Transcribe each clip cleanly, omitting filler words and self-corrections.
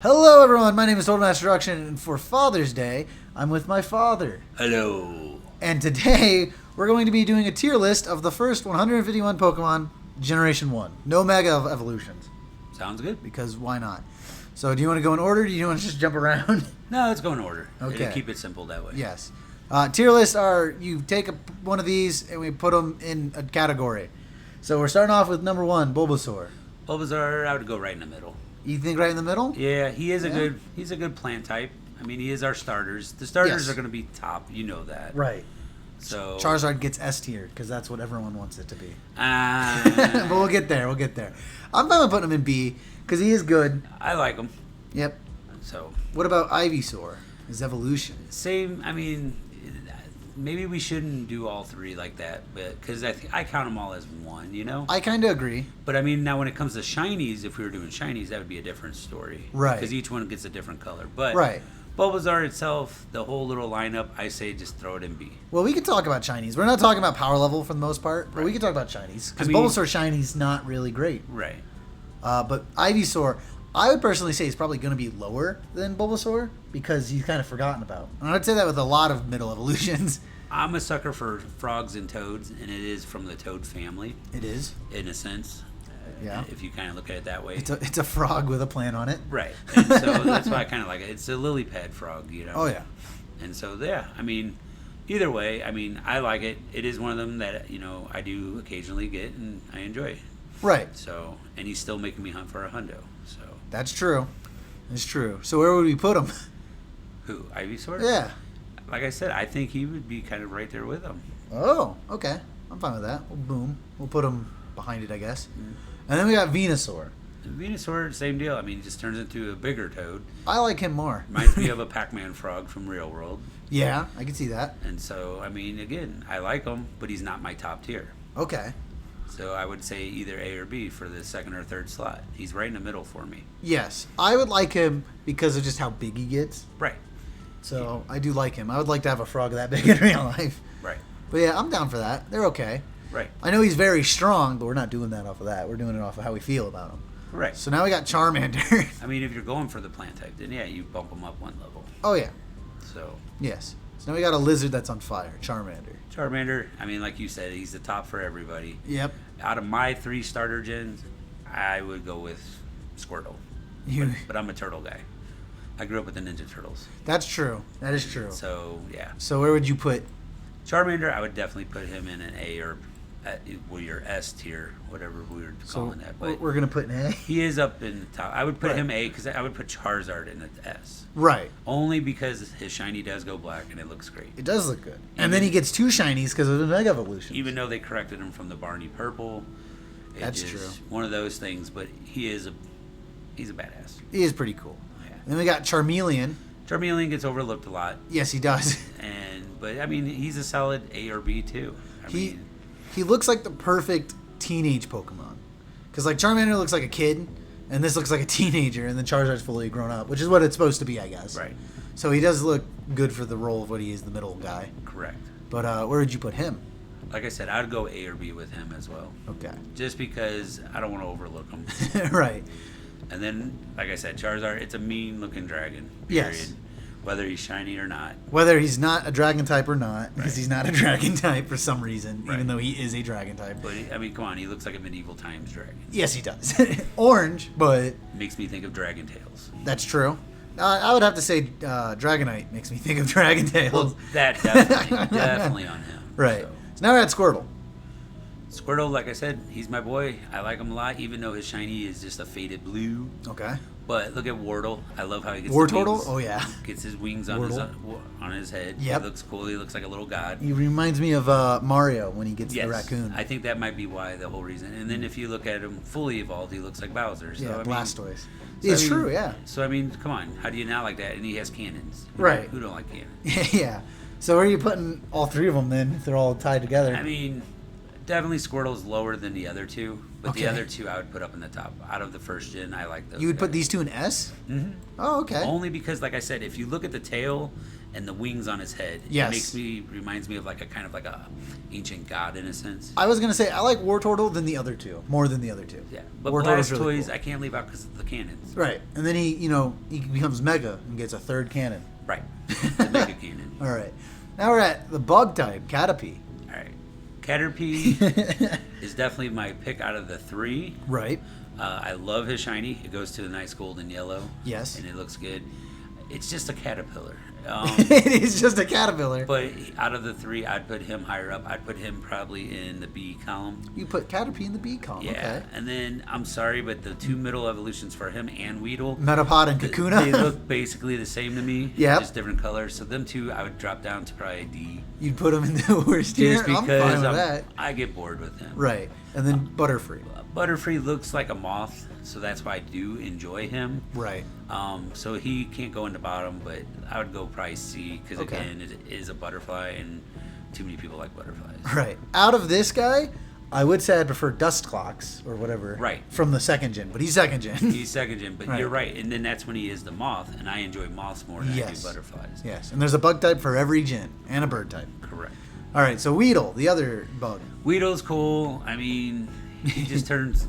Hello everyone, my name is Total Master Destruction, and for Father's Day, I'm with my father. Hello. And today, we're going to be doing a tier list of the first 151 Pokemon, Generation 1. No Mega Evolutions. Sounds good. Because why not? So do you want to go in order, or do you want to just jump around? No, let's go in order. Okay. It'll keep it simple that way. Yes. Tier lists are, you take one of these, and we put them in a category. So we're starting off with number 1, Bulbasaur. Bulbasaur, I would go right in the middle. You think right in the middle? Yeah, he's a good plant type. I mean, he is our starters. The starters are going to be top. You know that. Right. So Charizard gets S tier because that's what everyone wants it to be. but we'll get there. I'm fine with putting him in B because he is good. I like him. Yep. So what about Ivysaur? His evolution. Same. I mean, maybe we shouldn't do all three like that, but because I count them all as one. You know. I kind of agree. But I mean, now when it comes to shinies, if we were doing shinies, that would be a different story. Right. Because each one gets a different color. But right. Bulbasaur itself, the whole little lineup, I say just throw it in B. Well, we can talk about shinies. We're not talking about power level for the most part, but we can talk about shinies. Because Bulbasaur shiny's not really great. Right. But Ivysaur, I would personally say he's probably going to be lower than Bulbasaur because he's kind of forgotten about. And I'd say that with a lot of middle evolutions. I'm a sucker for frogs and toads, and it is from the toad family. It is. In a sense. Yeah. If you kind of look at it that way. It's a frog with a plant on it. Right. And so that's why I kind of like it. It's a lily pad frog, you know. Oh, yeah. And so, yeah, I mean, either way, I mean, I like it. It is one of them that, I do occasionally get, and I enjoy. Right. So, and he's still making me hunt for a hundo. So. That's true. It's true. So where would we put him? Who? Ivysaur? Yeah. Like I said, I think he would be kind of right there with him. Oh, okay. I'm fine with that. We'll put him behind it, I guess. Mm. And then we got Venusaur. Venusaur, same deal. I mean, he just turns into a bigger toad. I like him more. Reminds me of a Pac-Man frog from Real World. Yeah, I can see that. And so, I mean, again, I like him, but he's not my top tier. Okay. So I would say either A or B for the second or third slot. He's right in the middle for me. Yes. I would like him because of just how big he gets. Right. So I do like him. I would like to have a frog that big in real life. Right. But yeah, I'm down for that. They're okay. Right. I know he's very strong, but we're not doing that off of that. We're doing it off of how we feel about him. Right. So now we got Charmander. I mean, if you're going for the plant type, then yeah, you bump him up one level. Oh, yeah. So. Yes. So now we got a lizard that's on fire, Charmander. Charmander, I mean, like you said, he's the top for everybody. Yep. Out of my 3 starter gens, I would go with Squirtle. But I'm a turtle guy. I grew up with the Ninja Turtles. That's true. That is true. So, yeah. So where would you put? Charmander, I would definitely put him in an A or your S tier, whatever we were calling that. But we're going to put an A? He is up in the top. I would put him A because I would put Charizard in the S. Right. Only because his shiny does go black and it looks great. It does look good. And then he gets 2 shinies because of the Mega Evolution. Even though they corrected him from the Barney Purple. That's true. One of those things, but he's a badass. He is pretty cool. Yeah. Then we got Charmeleon. Charmeleon gets overlooked a lot. Yes, he does. But I mean, he's a solid A or B too. He looks like the perfect teenage Pokemon. Because like Charmander looks like a kid, and this looks like a teenager, and then Charizard's fully grown up, which is what it's supposed to be, I guess. Right. So he does look good for the role of what he is, the middle guy. Correct. But where would you put him? Like I said, I'd go A or B with him as well. Okay. Just because I don't want to overlook him. Right. And then, like I said, Charizard, it's a mean-looking dragon. Period. Yes. Whether he's shiny or not. Whether he's not a dragon type or not, because he's not a dragon type for some reason, even though he is a dragon type. But, I mean, come on, he looks like a medieval times dragon. Yes, he does. Orange, but... Makes me think of Dragon Tales. That's true. I would have to say Dragonite makes me think of Dragon Tales. Well, that definitely on him. Right. So now we're at Squirtle. Squirtle, like I said, he's my boy. I like him a lot, even though his shiny is just a faded blue. Okay. But look at Wardle. I love how he gets Wartortle? Oh, yeah. Gets his wings on his head. Yep. He looks cool. He looks like a little god. He reminds me of Mario when he gets the raccoon. I think that might be why, the whole reason. And then if you look at him fully evolved, he looks like Bowser. So, yeah, Blastoise. So, it's true, yeah. So, I mean, come on. How do you not like that? And he has cannons. Right. Who don't like cannons? Yeah. So where are you putting all 3 of them then, if they're all tied together? I mean, definitely Squirtle's lower than the other 2. But the other 2 I would put up in the top. Out of the first gen, I like those. You would put these 2 in S? Mm-hmm. Oh, okay. Only because, like I said, if you look at the tail and the wings on his head. Yes. Reminds me of like a ancient god in a sense. I was gonna say I like Wartortle than the other two, more than the other two. Yeah, but Wartortle's Blastoise really cool. I can't leave out because of the cannons. Right, and then he becomes Mega and gets a third cannon. Right, the Mega Cannon. All right, now we're at the Bug type, Caterpie. All right, Caterpie is definitely my pick out of the three. Right. I love his shiny. It goes to a nice golden yellow. Yes. And it looks good. It's just a caterpillar. It is just a caterpillar. But out of the three, I'd put him higher up. I'd put him probably in the B column. You put Caterpie in the B column. Yeah. Okay. And then, I'm sorry, but the two middle evolutions for him and Weedle. Metapod and Kakuna. They look basically the same to me. Yep. Just different colors. So them two, I would drop down to probably a D. You'd put him in the worst tier. Just because I'm fine with that. I get bored with him. Right. And then Butterfree. Butterfree looks like a moth, so that's why I do enjoy him. Right. So he can't go in the bottom, but I would go probably C because Okay. again, it is a butterfly, and too many people like butterflies. Right. Out of this guy, I would say I'd prefer Dustclox or whatever. Right. From the second gen, but he's second gen. He's second gen, but Right. you're right, and then that's when he is the moth, and I enjoy moths more than I Yes. do butterflies. Yes. And there's a bug type for every gen and a bird type. Correct. All right. So Weedle, the other bug. Weedle's cool. I mean, he just turns.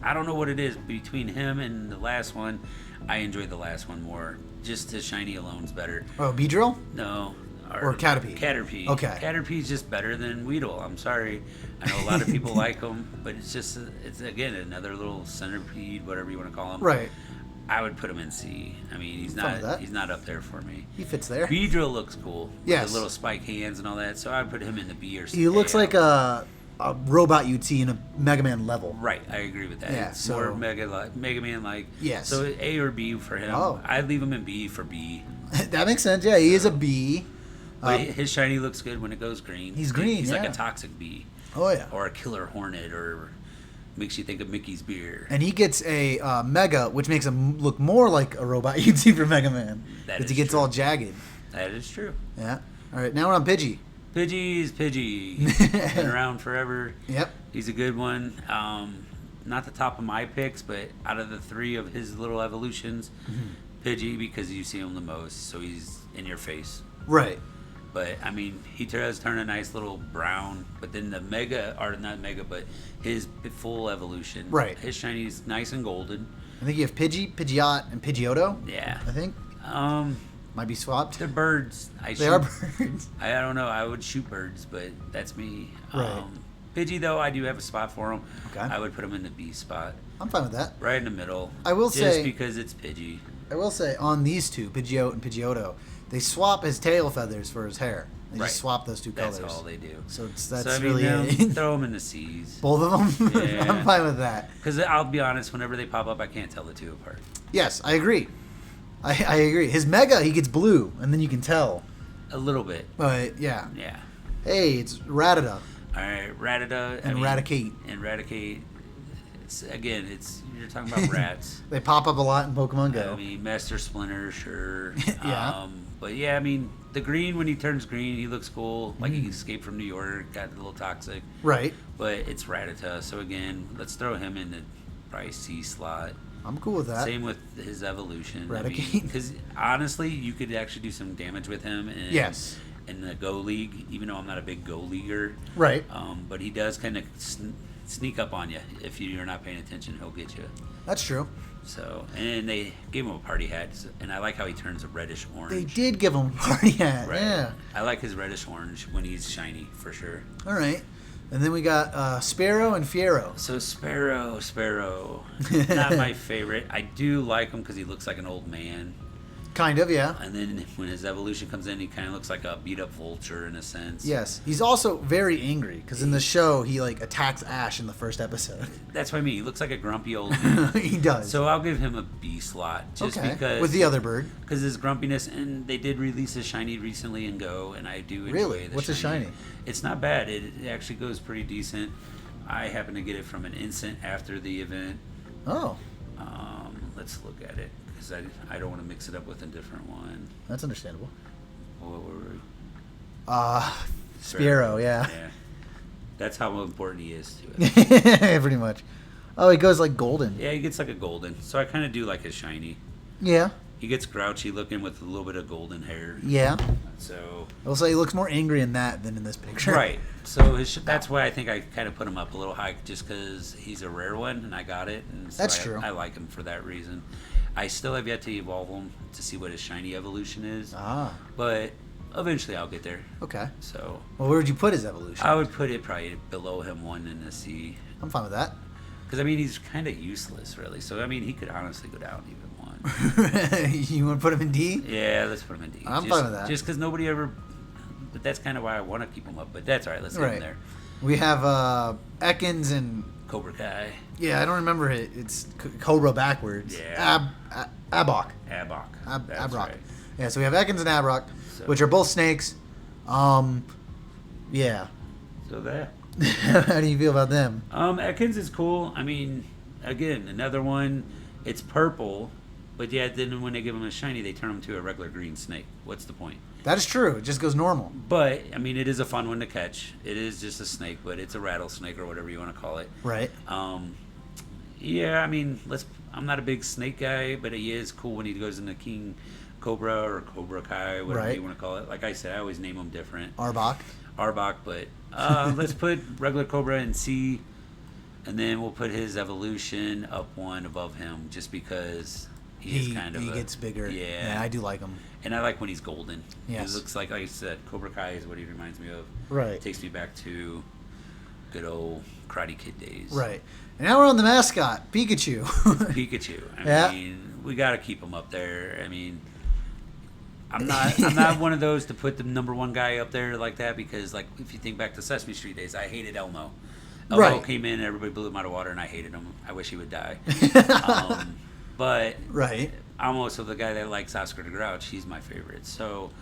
I don't know what it is between him and the last one. I enjoy the last one more. Just his shiny alone's better. Oh, Beedrill? No. Or Caterpie? Caterpie. Okay. Caterpie's just better than Weedle. I'm sorry. I know a lot of people like him, but it's again another little centipede, whatever you want to call him. Right. I would put him in C. I mean, he's Fine with that. not up there for me. He fits there. Beedrill looks cool. Yes. With the little spike hands and all that, so I'd put him in the B or C. He looks like a robot you'd see in a Mega Man level. Right, I agree with that. Yeah, It's so- more Mega Man like. Yes. So A or B for him. Oh. I'd leave him in B for B. That makes sense. Yeah, he is a B. But his shiny looks good when it goes green. He's green, He's like yeah. a toxic bee. Oh, yeah. Or a killer hornet, or makes you think of Mickey's beer. And he gets a Mega, which makes him look more like a robot you'd see from Mega Man. That Because is he gets true. all jagged. That is true. Yeah. All right, now we're on Pidgey. Pidgey's Pidgey. He's been around forever. Yep. He's a good one. Not the top of my picks, but out of the three of his little evolutions, Pidgey, because you see him the most, so he's in your face. Right. But I mean, he does turn a nice little brown. But then the Mega, or not Mega, but his full evolution. Right. His shiny's nice and golden. I think you have Pidgey, Pidgeot, and Pidgeotto. Yeah. I think. Might be swapped. They're birds. They are birds. I don't know. I would shoot birds, but that's me. Right. Pidgey, though, I do have a spot for him. Okay. I would put him in the B spot, I'm fine with that. right in the middle. I will just say- because it's Pidgey. I will say on these two, Pidgeot and Pidgeotto, they swap his tail feathers for his hair. They Right. just swap those two That's colors. all they do. So that's So, I mean, really now, it. throw him in the C's. Both of them? Yeah. I'm fine with that. Because I'll be honest, whenever they pop up, I can't tell the two apart. Yes, I agree. I agree. His Mega, he gets blue, and then you can tell. A little bit. But yeah. Yeah. Hey, it's Rattata All right, Rattata. and Raticate. And Raticate. You're talking about rats. They pop up a lot in Pokemon Go. I mean, Master Splinter, sure. Yeah. But yeah, I mean, the green, when he turns green, he looks cool. Like he escaped from New York, got a little toxic. Right. But it's Rattata. So again, let's throw him in the probably C slot. I'm cool with that. Same with his evolution. Raticate. Because honestly, you could actually do some damage with him. Yes. In the Go League, even though I'm not a big Go Leaguer. Right. But he does kind of sneak up on you. If you're not paying attention, he'll get you. That's true. So, and they gave him a party hat, and I like how he turns a reddish orange. They did give him a party hat. Right. Yeah. I like his reddish orange when he's shiny, for sure. All right. And then we got Sparrow and Fiero. So Sparrow, not my favorite. I do like him because he looks like an old man. Kind of, yeah. And then when his evolution comes in, he kind of looks like a beat up vulture in a sense. Yes. He's also very angry because in the show he like attacks Ash in the first episode. That's what I mean. He looks like a grumpy old man. He does. So I'll give him a B slot just okay. because With the other bird. Because his grumpiness, and they did release a shiny recently in Go, and I do enjoy Really? the What's a shiny? It's not bad. It actually goes pretty decent. I happen to get it from an instant after the event. Oh, Let's look at it because I don't want to mix it up with a different one. that's understandable. What were we? Sparrow, yeah. Yeah. That's how important he is to it. Pretty much. Oh, he goes like golden. Yeah, he gets like a golden. So I kind of do like his shiny. Yeah. He gets grouchy looking with a little bit of golden hair. Yeah. So I'll say he looks more angry in that than in this picture. right. So that's why I think I kind of put him up a little high, just because he's a rare one and I got it. And so That's true. I like him for that reason. I still have yet to evolve him to see what his shiny evolution is. But eventually I'll get there. Okay. So. Well, where would you put his evolution? I would put it probably below him, 1 in the C. I'm fine with that. Because, I mean, he's kind of useless, really. So, I mean, he could honestly go down even 1. You want to put him in D? Yeah, let's put him in D. I'm fine with that. Just because nobody ever... But that's kind of why I want to keep him up. But that's all right. Let's leave him there. We have Ekans and... Cobra Kai. Yeah, I don't remember it. It's Cobra backwards. Yeah. Abok. Abok. Abrock. Right. Yeah, so we have Ekans and Abrock, which are both snakes. Yeah. So that... How do you feel about them? Ekans is cool. I mean, again, another one. It's purple, but yeah, then when they give him a shiny, they turn him to a regular green snake. What's the point? That is true. It just goes normal. But I mean, it is a fun one to catch. It is just a snake, but it's a rattlesnake or whatever you want to call it. Right. Yeah, I mean, I'm not a big snake guy, but he is cool when he goes into King Cobra or Cobra Kai, whatever you want to call it. Like I said, I always name them different. Arbok, but let's put regular Cobra in C, and then we'll put his evolution up 1 above him, just because he gets bigger. Yeah, I do like him. And I like when he's golden. Yes. He looks like I said, Cobra Kai is what he reminds me of. Right. Takes me back to good old Karate Kid days. Right. And now we're on the mascot, Pikachu. Pikachu. I mean, we got to keep him up there. I mean, I'm not one of those to put the number 1 guy up there like that, because, like, if you think back to Sesame Street days, I hated Elmo. Elmo came in, everybody blew him out of water, and I hated him. I wish he would die. But I'm also the guy that likes Oscar the Grouch. He's my favorite. So,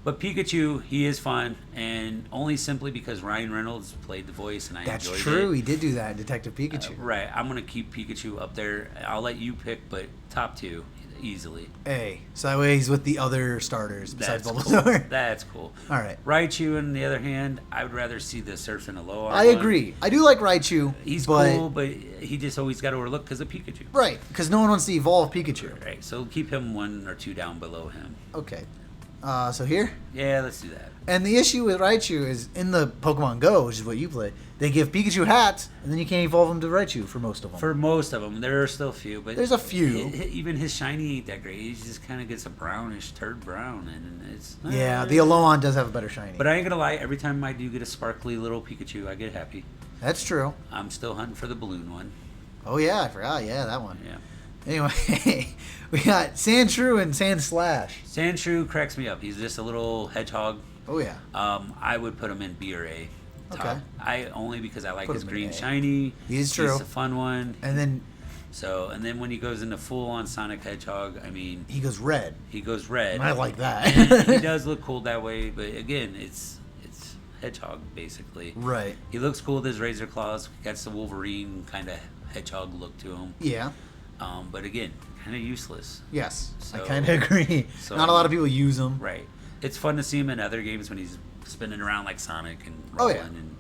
but Pikachu, he is fun, and only simply because Ryan Reynolds played the voice, and I enjoyed it. That's true. He did do that in Detective Pikachu. Right. I'm gonna keep Pikachu up there. I'll let you pick, but top 2 easily. A. So that way he's with the other starters besides That's Bulbasaur. Cool. That's cool. All right. Raichu, on the other hand, I would rather see the Surf and Aloha. I agree. I do like Raichu. He's cool, but he just always got overlooked because of Pikachu. Right, because no one wants to evolve Pikachu. Right, so keep him 1 or 2 down below him. Okay. So here? Yeah, let's do that. And the issue with Raichu is in the Pokemon Go, which is what you play, they give Pikachu hats, and then you can't evolve them to Raichu for most of them. For most of them. There are still a few. But there's a few. Even his shiny ain't that great. He just kind of gets a brownish turd brown. And it's... Yeah, the Alolan does have a better shiny. But I ain't going to lie. Every time I do get a sparkly little Pikachu, I get happy. That's true. I'm still hunting for the balloon one. Oh, yeah. I forgot. Yeah, that one. Yeah. Anyway, we got Sandshrew and Sandslash. Sandshrew cracks me up. He's just a little hedgehog. Oh, yeah. I would put him in B or A. Top. Okay. Only because I like his green shiny. He's true. He's a fun one. And then when he goes into full on Sonic Hedgehog, I mean, he goes red. I like that. He does look cool that way, but again, it's Hedgehog basically. Right. He looks cool with his razor claws. Got the Wolverine kind of Hedgehog look to him. Yeah. But again, kind of useless. Yes, I kind of agree. So, not a lot of people use him. Right. It's fun to see him in other games when he's spinning around like Sonic and rolling and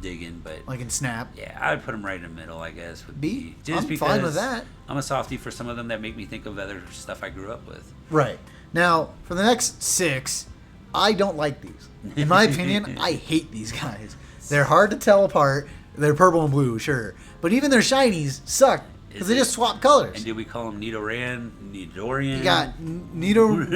digging, but like in Snap. Yeah, I'd put him right in the middle, I guess. Would B. Just I'm because fine with that. I'm a softie for some of them that make me think of other stuff I grew up with. Right. Now, for the next 6, I don't like these. In my opinion, I hate these guys. They're hard to tell apart. They're purple and blue, sure, but even their shinies suck. Because they just swap colors. And did we call them Nidoran, Nidorian? You got Nidoran,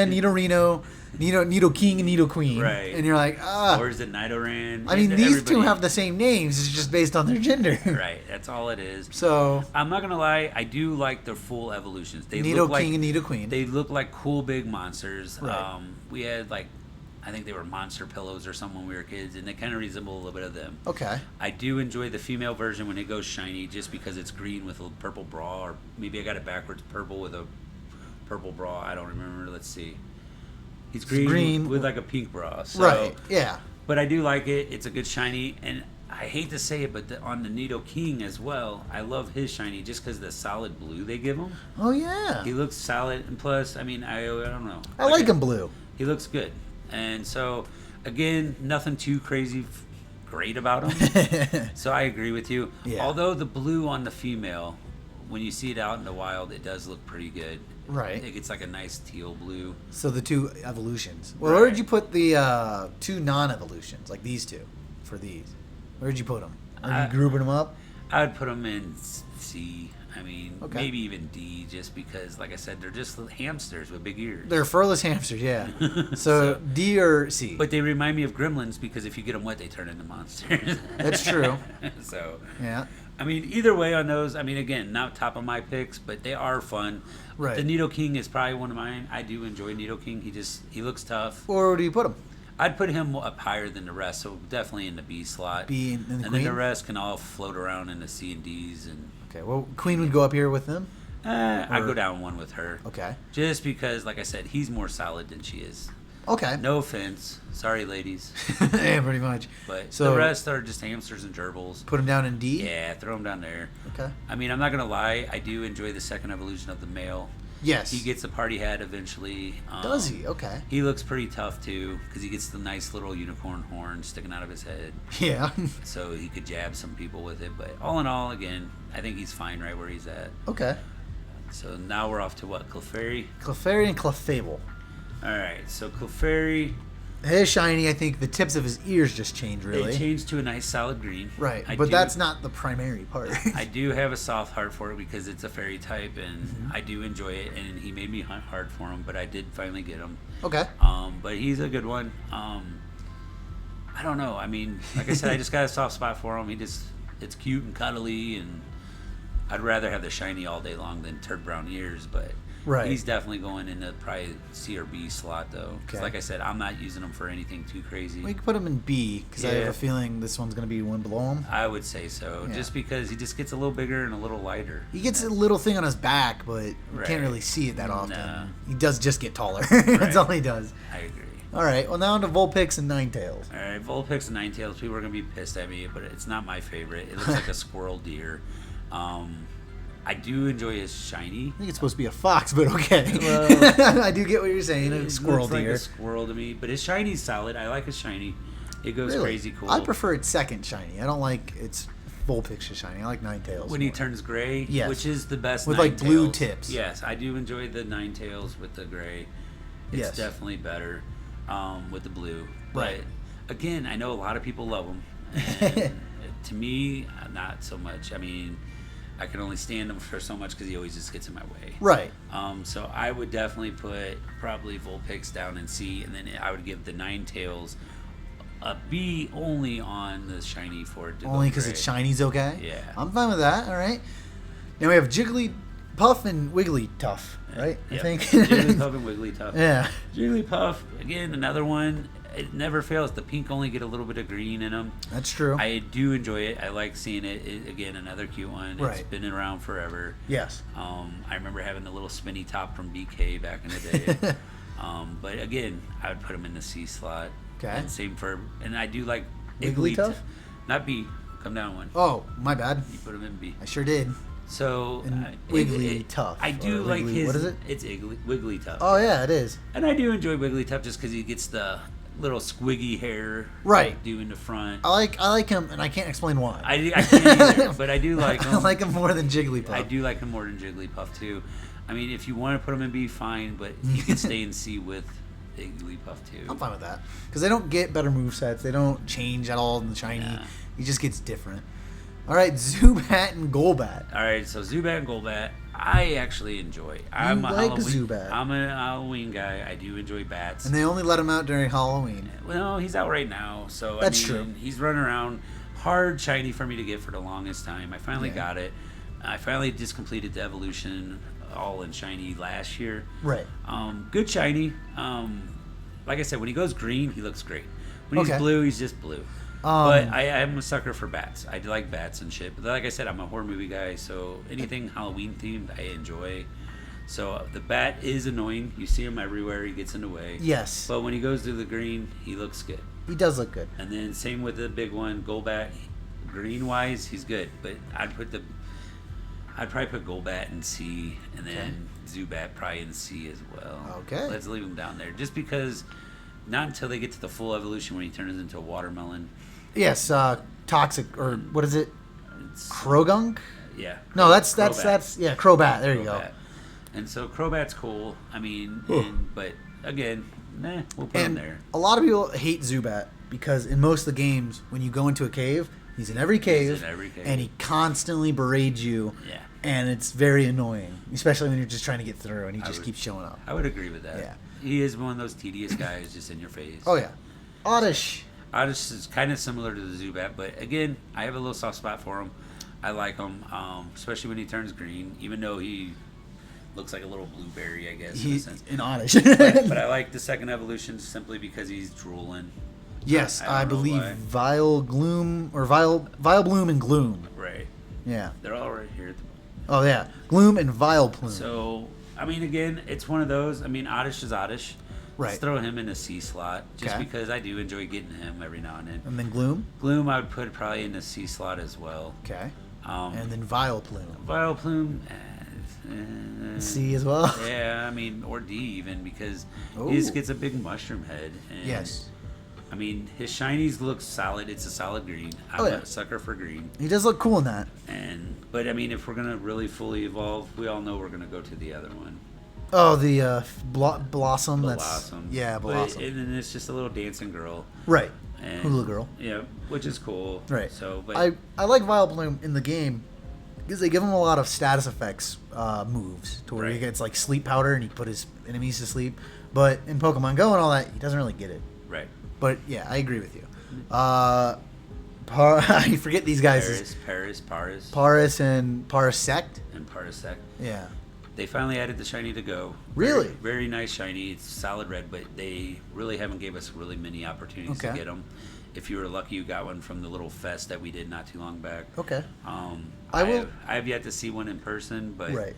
Nidorino, Nidoking, and Nidoqueen. Right. And you're like, Or is it Nidoran? I mean, these two have the same names. It's just based on their gender. Right. That's all it is. So I'm not going to lie. I do like their full evolutions. They Nidoking look like, and Nidoqueen. They look like cool big monsters. Right. We had I think they were monster pillows or something when we were kids, and they kind of resemble a little bit of them. Okay. I do enjoy the female version when it goes shiny, just because it's green with a purple bra, or maybe I got it backwards, purple with a purple bra. I don't remember. Let's see. He's green with like a pink bra. So, right. Yeah. But I do like it. It's a good shiny, and I hate to say it, but on the Nidoking as well, I love his shiny just because the solid blue they give him. Oh yeah. He looks solid, and plus, I mean, I don't know. I like him blue. He looks good. And so, again, nothing too crazy great about him. So I agree with you. Yeah. Although the blue on the female, when you see it out in the wild, it does look pretty good. Right. It gets like a nice teal blue. So the 2 evolutions. Well, Right. where did you put the 2 non-evolutions, like these 2, for these? Where did you put them? Are you grouping them up? I'd put them in C. I mean, Okay. maybe even D, just because, like I said, they're just hamsters with big ears. They're furless hamsters, yeah. So D or C? But they remind me of gremlins because if you get them wet, they turn into monsters. That's true. So, Yeah. I mean, either way on those, I mean, again, not top of my picks, but they are fun. Right. The Nidoking is probably one of mine. I do enjoy Nidoking. He looks tough. Or do you put them? I'd put him up higher than the rest, so definitely in the B slot. B in the and Queen? then the rest can all float around in the C and D's. And Okay, well, Queen would go up here with them? I'd go down one with her. Okay. Just because, like I said, he's more solid than she is. Okay. No offense. Sorry, ladies. Yeah, pretty much. But So- the rest are just hamsters and gerbils. Put them down in D? Yeah, throw them down there. Okay. I mean, I'm not going to lie. I do enjoy the second evolution of the male. Yes. He gets a party hat eventually. Does he? Okay. He looks pretty tough, too, because he gets the nice little unicorn horn sticking out of his head. Yeah. So he could jab some people with it. But all in all, again, I think he's fine right where he's at. Okay. So now we're off to what? Clefairy? Clefairy and Clefable. All right. So Clefairy, It is shiny. I think the tips of his ears just changed, really. it changed to a nice solid green. Right, I but do- that's not the primary part. I do have a soft heart for it because it's a fairy type, and I do enjoy it. And he made me hunt hard for him, but I did finally get him. Okay. But he's a good one. I don't know. I mean, like I said, I just got a soft spot for him. It's cute and cuddly, and I'd rather have the shiny all day long than turd brown ears. But Right. he's definitely going in the probably C or B slot though. Because Okay. like I said, I'm not using him for anything too crazy. We can put him in B because I have Yeah. a feeling this one's going to be one below him. I would say so, Yeah. just because he just gets a little bigger and a little lighter. He gets a little thing on his back, but you Right. can't really see it that often. No. He does just get taller. That's all he does. I agree. All right. Well, now on to Vulpix and Ninetales. All right, Vulpix and Ninetales, people are going to be pissed at me, but it's not my favorite. It looks like a squirrel deer. I do enjoy his shiny. I think it's supposed to be a fox, but okay. Well, I do get what you're saying. A It squirrel looks deer. like a squirrel to me, but his shiny's solid. I like his shiny. It goes Really? crazy cool. I prefer its second shiny. I don't like its Vulpix shiny. I like Ninetales. when he more. turns gray, Yes. which is the best With, like, blue Ninetales. tips. Yes, I do enjoy the Ninetales with the gray. It's Yes. definitely better with the blue. Right. But again, I know a lot of people love them. And to me, not so much. I mean, I can only stand him for so much because he always just gets in my way. Right. So I would definitely put probably Vulpix down in C, and then I would give the Ninetales a B only on the shiny for it to Only go because gray. its shiny's okay? Yeah. I'm fine with that. All right. Now we have Jigglypuff and Wigglytuff, right? Yep. I think. Jigglypuff and Wigglytuff. Yeah. Jigglypuff, again, another one. It never fails. The pink only get a little bit of green in them. That's true. I do enjoy it. I like seeing it. Again, another cute one. It's Right. been around forever. Yes. I remember having the little spinny top from BK back in the day. But again, I would put them in the C slot. Okay. And same for, and I do like Wigglytuff? Not B. Come down one. Oh, my bad. You put them in B. I sure did. So And Wigglytuff. Wigglytuff, I do or like Wiggly- his. what is it? It's Wigglytuff. Oh, yeah, it is. And I do enjoy Wigglytuff just because he gets the little squiggy hair. Right. Do in the front. I like him, and I can't explain why. I can't either, but I do like him. I like him more than Jigglypuff. I do like him more than Jigglypuff too. I mean, if you want to put him in B, fine, but he can stay in C with Jigglypuff too. I'm fine with that. Because they don't get better movesets. They don't change at all in the shiny. Nah. He just gets different. All right, Zubat and Golbat. All right, so Zubat and Golbat, I actually enjoy. I'm a like Halloween, Zubat. I'm a Halloween guy. I do enjoy bats. And they only let him out during Halloween. Well, he's out right now, so That's I mean, true. He's running around. Hard shiny for me to get for the longest time. I finally Yeah. got it. I finally just completed the evolution all in shiny last year. Right. Good shiny. Like I said, when he goes green, he looks great. When he's Okay. blue, he's just blue. But I'm a sucker for bats. I do like bats and shit. But like I said, I'm a horror movie guy, so anything Halloween themed, I enjoy. So the bat is annoying. You see him everywhere. He gets in the way. Yes. But when he goes through the green, he looks good. He does look good. And then same with the big one, Golbat. Green wise, he's good. But I'd probably put Golbat in C, and then Zubat probably in C as well. Okay. Let's leave him down there, just because. Not until they get to the full evolution when he turns into a watermelon. Yes, toxic, or what is it? It's, Krogunk? yeah. No, that's Crobat. yeah, Crobat. There you go. Crobat. And so Crobat's cool. I mean, but again, we'll put him there. A lot of people hate Zubat because in most of the games, when you go into a cave, he's in every cave, and he constantly berates you. Yeah. And it's very annoying, especially when you're just trying to get through and he just keeps showing up. I would agree with that. Yeah. He is one of those tedious guys just in your face. Oh, yeah. Oddish. Oddish is kind of similar to the Zubat, but again, I have a little soft spot for him. I like him, especially when he turns green, even though he looks like a little blueberry, I guess, in a sense. An Oddish. but I like the second evolution simply because he's drooling. Yes, I believe Vile Bloom and Gloom. Right. Yeah. They're all right here at the Oh, yeah. Gloom and Vileplume. So, I mean, again, it's one of those. I mean, Oddish is Oddish. Right. Let's throw him in a C slot just because I do enjoy getting him every now and then. And then Gloom? Gloom, I would put probably in the C slot as well. Okay. And then Vileplume. Vileplume, C as well? Yeah, I mean, or D even because he just gets a big mushroom head. And, yes. I mean, his shinies look solid. It's a solid green. I'm a sucker for green. He does look cool in that. But I mean, if we're gonna really fully evolve, we all know we're gonna go to the other one. Oh, the Blossom. Blossom. Blossom. And then it's just a little dancing girl. Right. And, Hula girl. Yeah, which is cool. Right. So, but I like Vileplume in the game because they give him a lot of status effects moves to where he gets like sleep powder and he put his enemies to sleep. But in Pokemon Go and all that, he doesn't really get it. Right. But yeah, I agree with you. I forget these guys. Paris, and Parasect. And Parasect. Yeah. They finally added the shiny to go. Really? Very, very nice shiny. It's solid red, but they really haven't gave us really many opportunities to get them. If you were lucky, you got one from the little fest that we did not too long back. Okay. I have yet to see one in person, but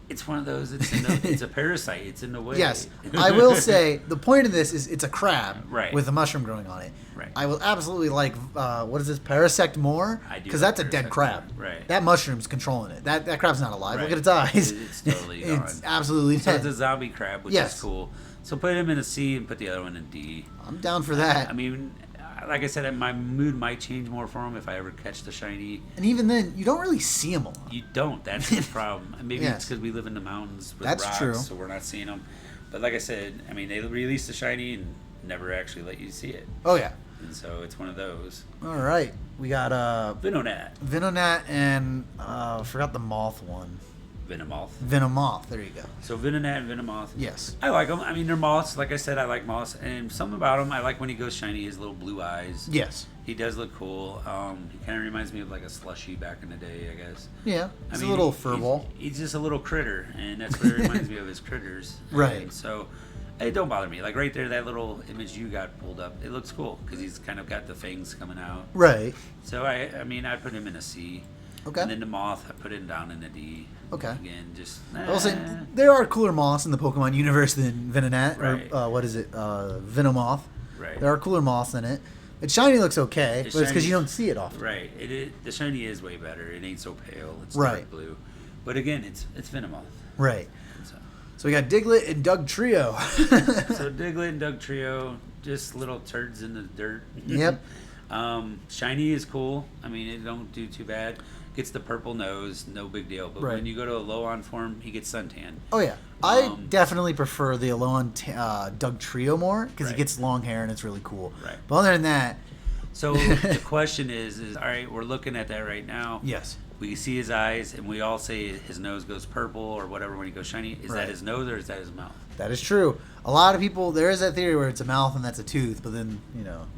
it's one of those. It's a parasite. It's in the way. Yes, I will say the point of this is it's a crab with a mushroom growing on it. Right. I will absolutely like what is this Parasect more? Because that's a dead crab. Right. That mushroom's controlling it. That crab's not alive. Look at its eyes. It's totally gone. It's absolutely dead. So it's a zombie crab, which is cool. So put him in a C and put the other one in D. I'm down for that. I mean, like I said, my mood might change more for him if I ever catch the shiny. And even then, you don't really see them a lot. You don't. That's the problem. Maybe it's because we live in the mountains with rocks, true. So we're not seeing them. But like I said, I mean, they release the shiny and never actually let you see it. Oh, yeah. And so it's one of those. All right. We got Venonat, and I forgot the moth one. Venomoth. There you go. So Venonat and Venomoth. Yes. I like them. I mean, they're moths. Like I said, I like moths. And something about him, I like when he goes shiny, his little blue eyes. Yes. He does look cool. He kind of reminds me of like a Slushie back in the day, I guess. Yeah. He's a little furball. He's just a little critter, and that's what it reminds me of, his critters. Right. And so it don't bother me. Like right there, that little image you got pulled up, it looks cool because he's kind of got the fangs coming out. Right. So I mean, I'd put him in a C. Okay. And then the moth, I put it down in a D. Okay. Again, just. I will say there are cooler moths in the Pokemon universe than Venonat, or what is it, Venomoth. Right. There are cooler moths in it. Its shiny looks okay, but it's because you don't see it often. Right. The shiny is way better. It ain't so pale. It's dark blue. But again, it's Venomoth. Right. So we got Diglett and Doug Trio. So Diglett and Doug Trio, just little turds in the dirt. Yep. Shiny is cool. I mean, it don't do too bad. Gets the purple nose, no big deal. But when you go to a low-on form, he gets suntan. Oh, yeah. I definitely prefer the Alolan Doug Trio more because he gets long hair and it's really cool. Right. But other than that... So the question is, all right, we're looking at that right now. Yes. We see his eyes, and we all say his nose goes purple or whatever when he goes shiny. Is that his nose or is that his mouth? That is true. A lot of people, there is that theory where it's a mouth and that's a tooth, but then,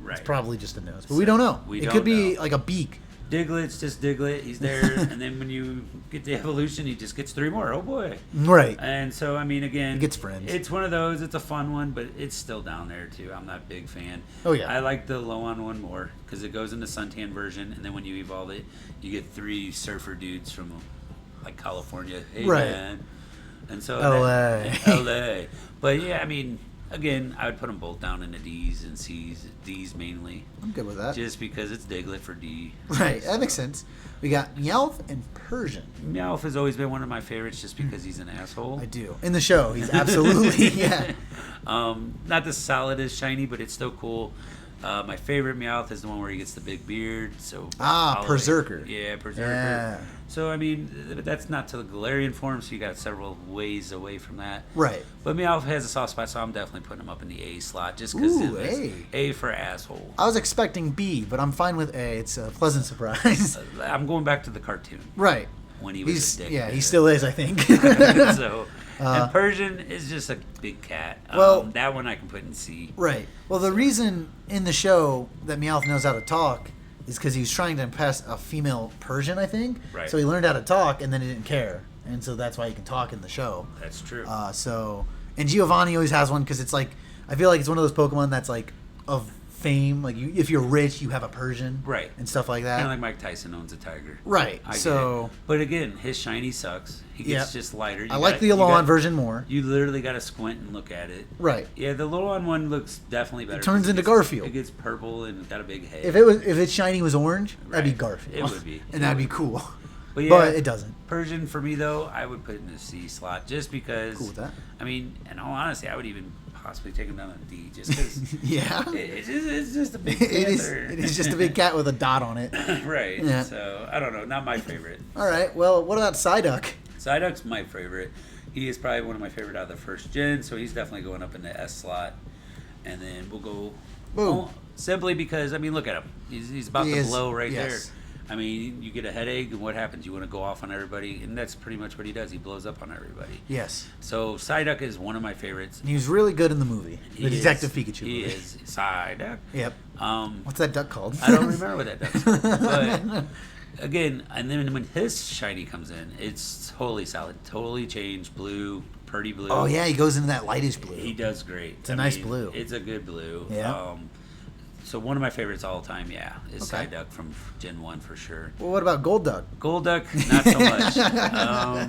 it's probably just a nose. But we don't know. It could be like a beak. Diglett's just Diglett. He's there, and then when you get the evolution, he just gets 3 more. Oh boy! Right. And so, I mean, again, he gets friends. It's one of those. It's a fun one, but it's still down there too. I'm not a big fan. Oh yeah. I like the low-on one more because it goes in the suntan version, and then when you evolve it, you get 3 surfer dudes from like California. Hey man. And so LA. But yeah, I mean. Again, I would put them both down in the D's and C's. D's mainly. I'm good with that. Just because it's Diglett for D. Right, that makes sense. We got Meowth and Persian. Meowth has always been one of my favorites just because he's an asshole. I do. In the show, he's absolutely, Not the solid as shiny, but it's still cool. My favorite Meowth is the one where he gets the big beard. So Berserker. Yeah, Berserker. Yeah. So, I mean, that's not to the Galarian form, so you got several ways away from that. Right. But Meowth has a soft spot, so I'm definitely putting him up in the A slot just because A for asshole. I was expecting B, but I'm fine with A. It's a pleasant surprise. I'm going back to the cartoon. Right. When he was a dick. Yeah, he still is, I think. So, and Persian is just a big cat. Well, that one I can put in C. Right. Well, the reason in the show that Meowth knows how to talk is because he was trying to impress a female Persian, I think. Right. So he learned how to talk, and then he didn't care. And so that's why he can talk in the show. That's true. And Giovanni always has one because it's like, I feel like it's one of those Pokemon that's like of fame. Like, if you're rich, you have a Persian. Right. And stuff like that. Kind of like Mike Tyson owns a tiger. Right. I get it. But again, his shiny sucks. He gets just lighter. I like the Alolan version more. You literally got to squint and look at it. Right. Yeah, the Alolan one looks definitely better. It turns into Garfield. It gets purple and got a big head. If its shiny was orange, that'd be Garfield. It would be. And that'd be cool. But, yeah, but it doesn't. Persian, for me, though, I would put it in the C slot just because. Cool with that. I mean, in all honesty, I would even possibly take him down to D just because. Yeah. It's just a big It is just a big cat with a dot on it. Right. Yeah. So, I don't know. Not my favorite. All right. Well, what about Psyduck? Psyduck's my favorite. He is probably one of my favorite out of the first gen, so he's definitely going up in the S slot. And then we'll go. Boom. Well, simply because, I mean, look at him. He's about to blow right there. I mean, you get a headache, and what happens? You want to go off on everybody, and that's pretty much what he does. He blows up on everybody. Yes. So Psyduck is one of my favorites. He was really good in the movie, the Detective Pikachu movie. He is Psyduck. Yep. What's that duck called? I don't remember what that duck's called. But again, and then when his shiny comes in, it's totally solid, totally changed, blue, pretty blue. Oh yeah, he goes into that lightish blue. He does great. It's a nice blue. It's a good blue. Yeah. So one of my favorites all time, is Psyduck from Gen 1 for sure. Well, what about Golduck? Golduck, not so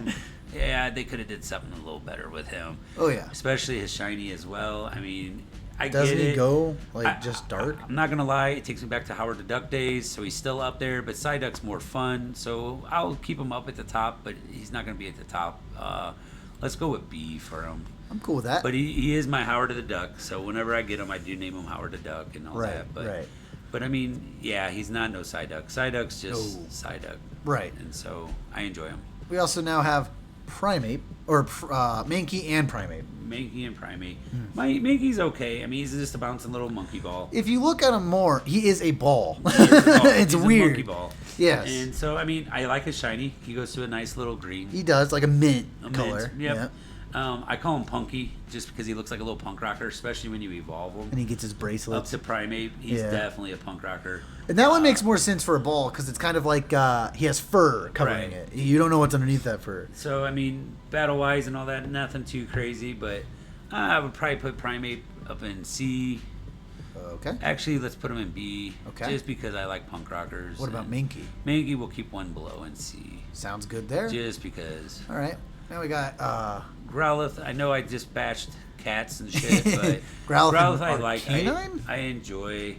much. Yeah, they could have did something a little better with him. Oh, yeah. Especially his shiny as well. I mean, Doesn't get it. he go, just dark? I'm not going to lie. It takes me back to Howard the Duck days, so he's still up there, but Psyduck's more fun. So I'll keep him up at the top, but he's not going to be at the top. Let's go with B for him. I'm cool with that. But he is my Howard the Duck, so whenever I get him, I do name him Howard the Duck and all that. But I mean, yeah, he's not no Psyduck. Psyduck's just Psyduck. Right. And so I enjoy him. We also now have Primate, or Mankey and Primate. Mankey and Primate. Mankey's okay. I mean, he's just a bouncing little monkey ball. If you look at him more, he is a ball. It's weird. A monkey ball. Yes. And so, I mean, I like his shiny. He goes to a nice little green. He does, like a mint color. Yep. Yeah. I call him Punky just because he looks like a little punk rocker, especially when you evolve him. And he gets his bracelets. Up to Primate, he's definitely a punk rocker. And that one makes more sense for a ball because it's kind of like he has fur covering it. You don't know what's underneath that fur. So, I mean, battle-wise and all that, nothing too crazy, but I would probably put Primate up in C. Okay. Actually, let's put him in B. Okay. Just because I like punk rockers. What about Mankey? Mankey will keep one below in C. Sounds good there. Just because. All right. Now we got Growlithe. I know I just bashed cats and shit, but Growlithe I like. Arcanine? I enjoy.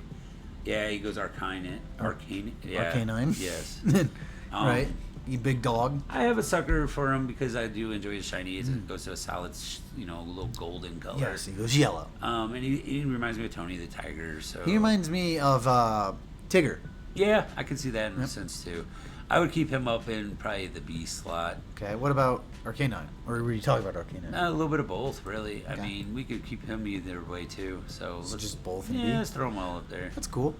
Yeah, he goes Arcanine. Yeah. Arcanine. Yes. Right. You big dog. I have a sucker for him because I do enjoy his shiny. It goes to a solid, little golden color. Yes, he goes yellow. And he reminds me of Tony the Tiger. So he reminds me of Tigger. Yeah, I can see that in a sense too. I would keep him up in probably the B slot. Okay, what about Arcanine? Or were you talking about Arcanine? A little bit of both, really. Okay. I mean, we could keep him either way too. So let's just both in B? Yeah, let's throw them all up there. That's cool.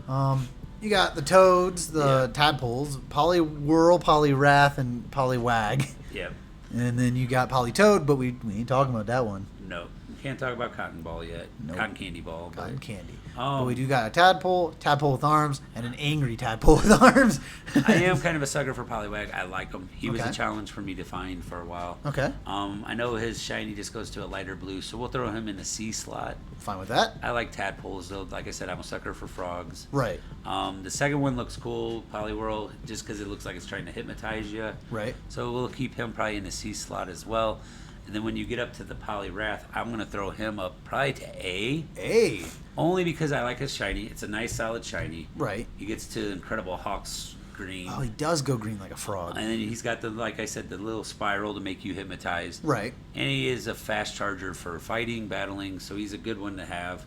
You got the Toads, the Tadpoles, Poliwhirl, Poliwrath, and Poliwag. Yep. And then you got Politoad, but we ain't talking about that one. No. We can't talk about Cotton Ball yet. Nope. Cotton Candy Ball. Cotton Candy. But we do got a Tadpole with arms, and an angry Tadpole with arms. I am kind of a sucker for Poliwag. I like him. He was a challenge for me to find for a while. Okay. I know his shiny just goes to a lighter blue, so we'll throw him in the C slot. Fine with that. I like Tadpoles, though. Like I said, I'm a sucker for frogs. Right. The second one looks cool, Poliwhirl, just because it looks like it's trying to hypnotize you. Right. So we'll keep him probably in the C slot as well. And then when you get up to the Poliwrath, I'm going to throw him up probably to A. A. Only because I like his shiny. It's a nice, solid shiny. Right. He gets to Incredible Hawk's green. Oh, he does go green like a frog. And then he's got like I said, the little spiral to make you hypnotized. Right. And he is a fast charger for fighting, battling, so he's a good one to have.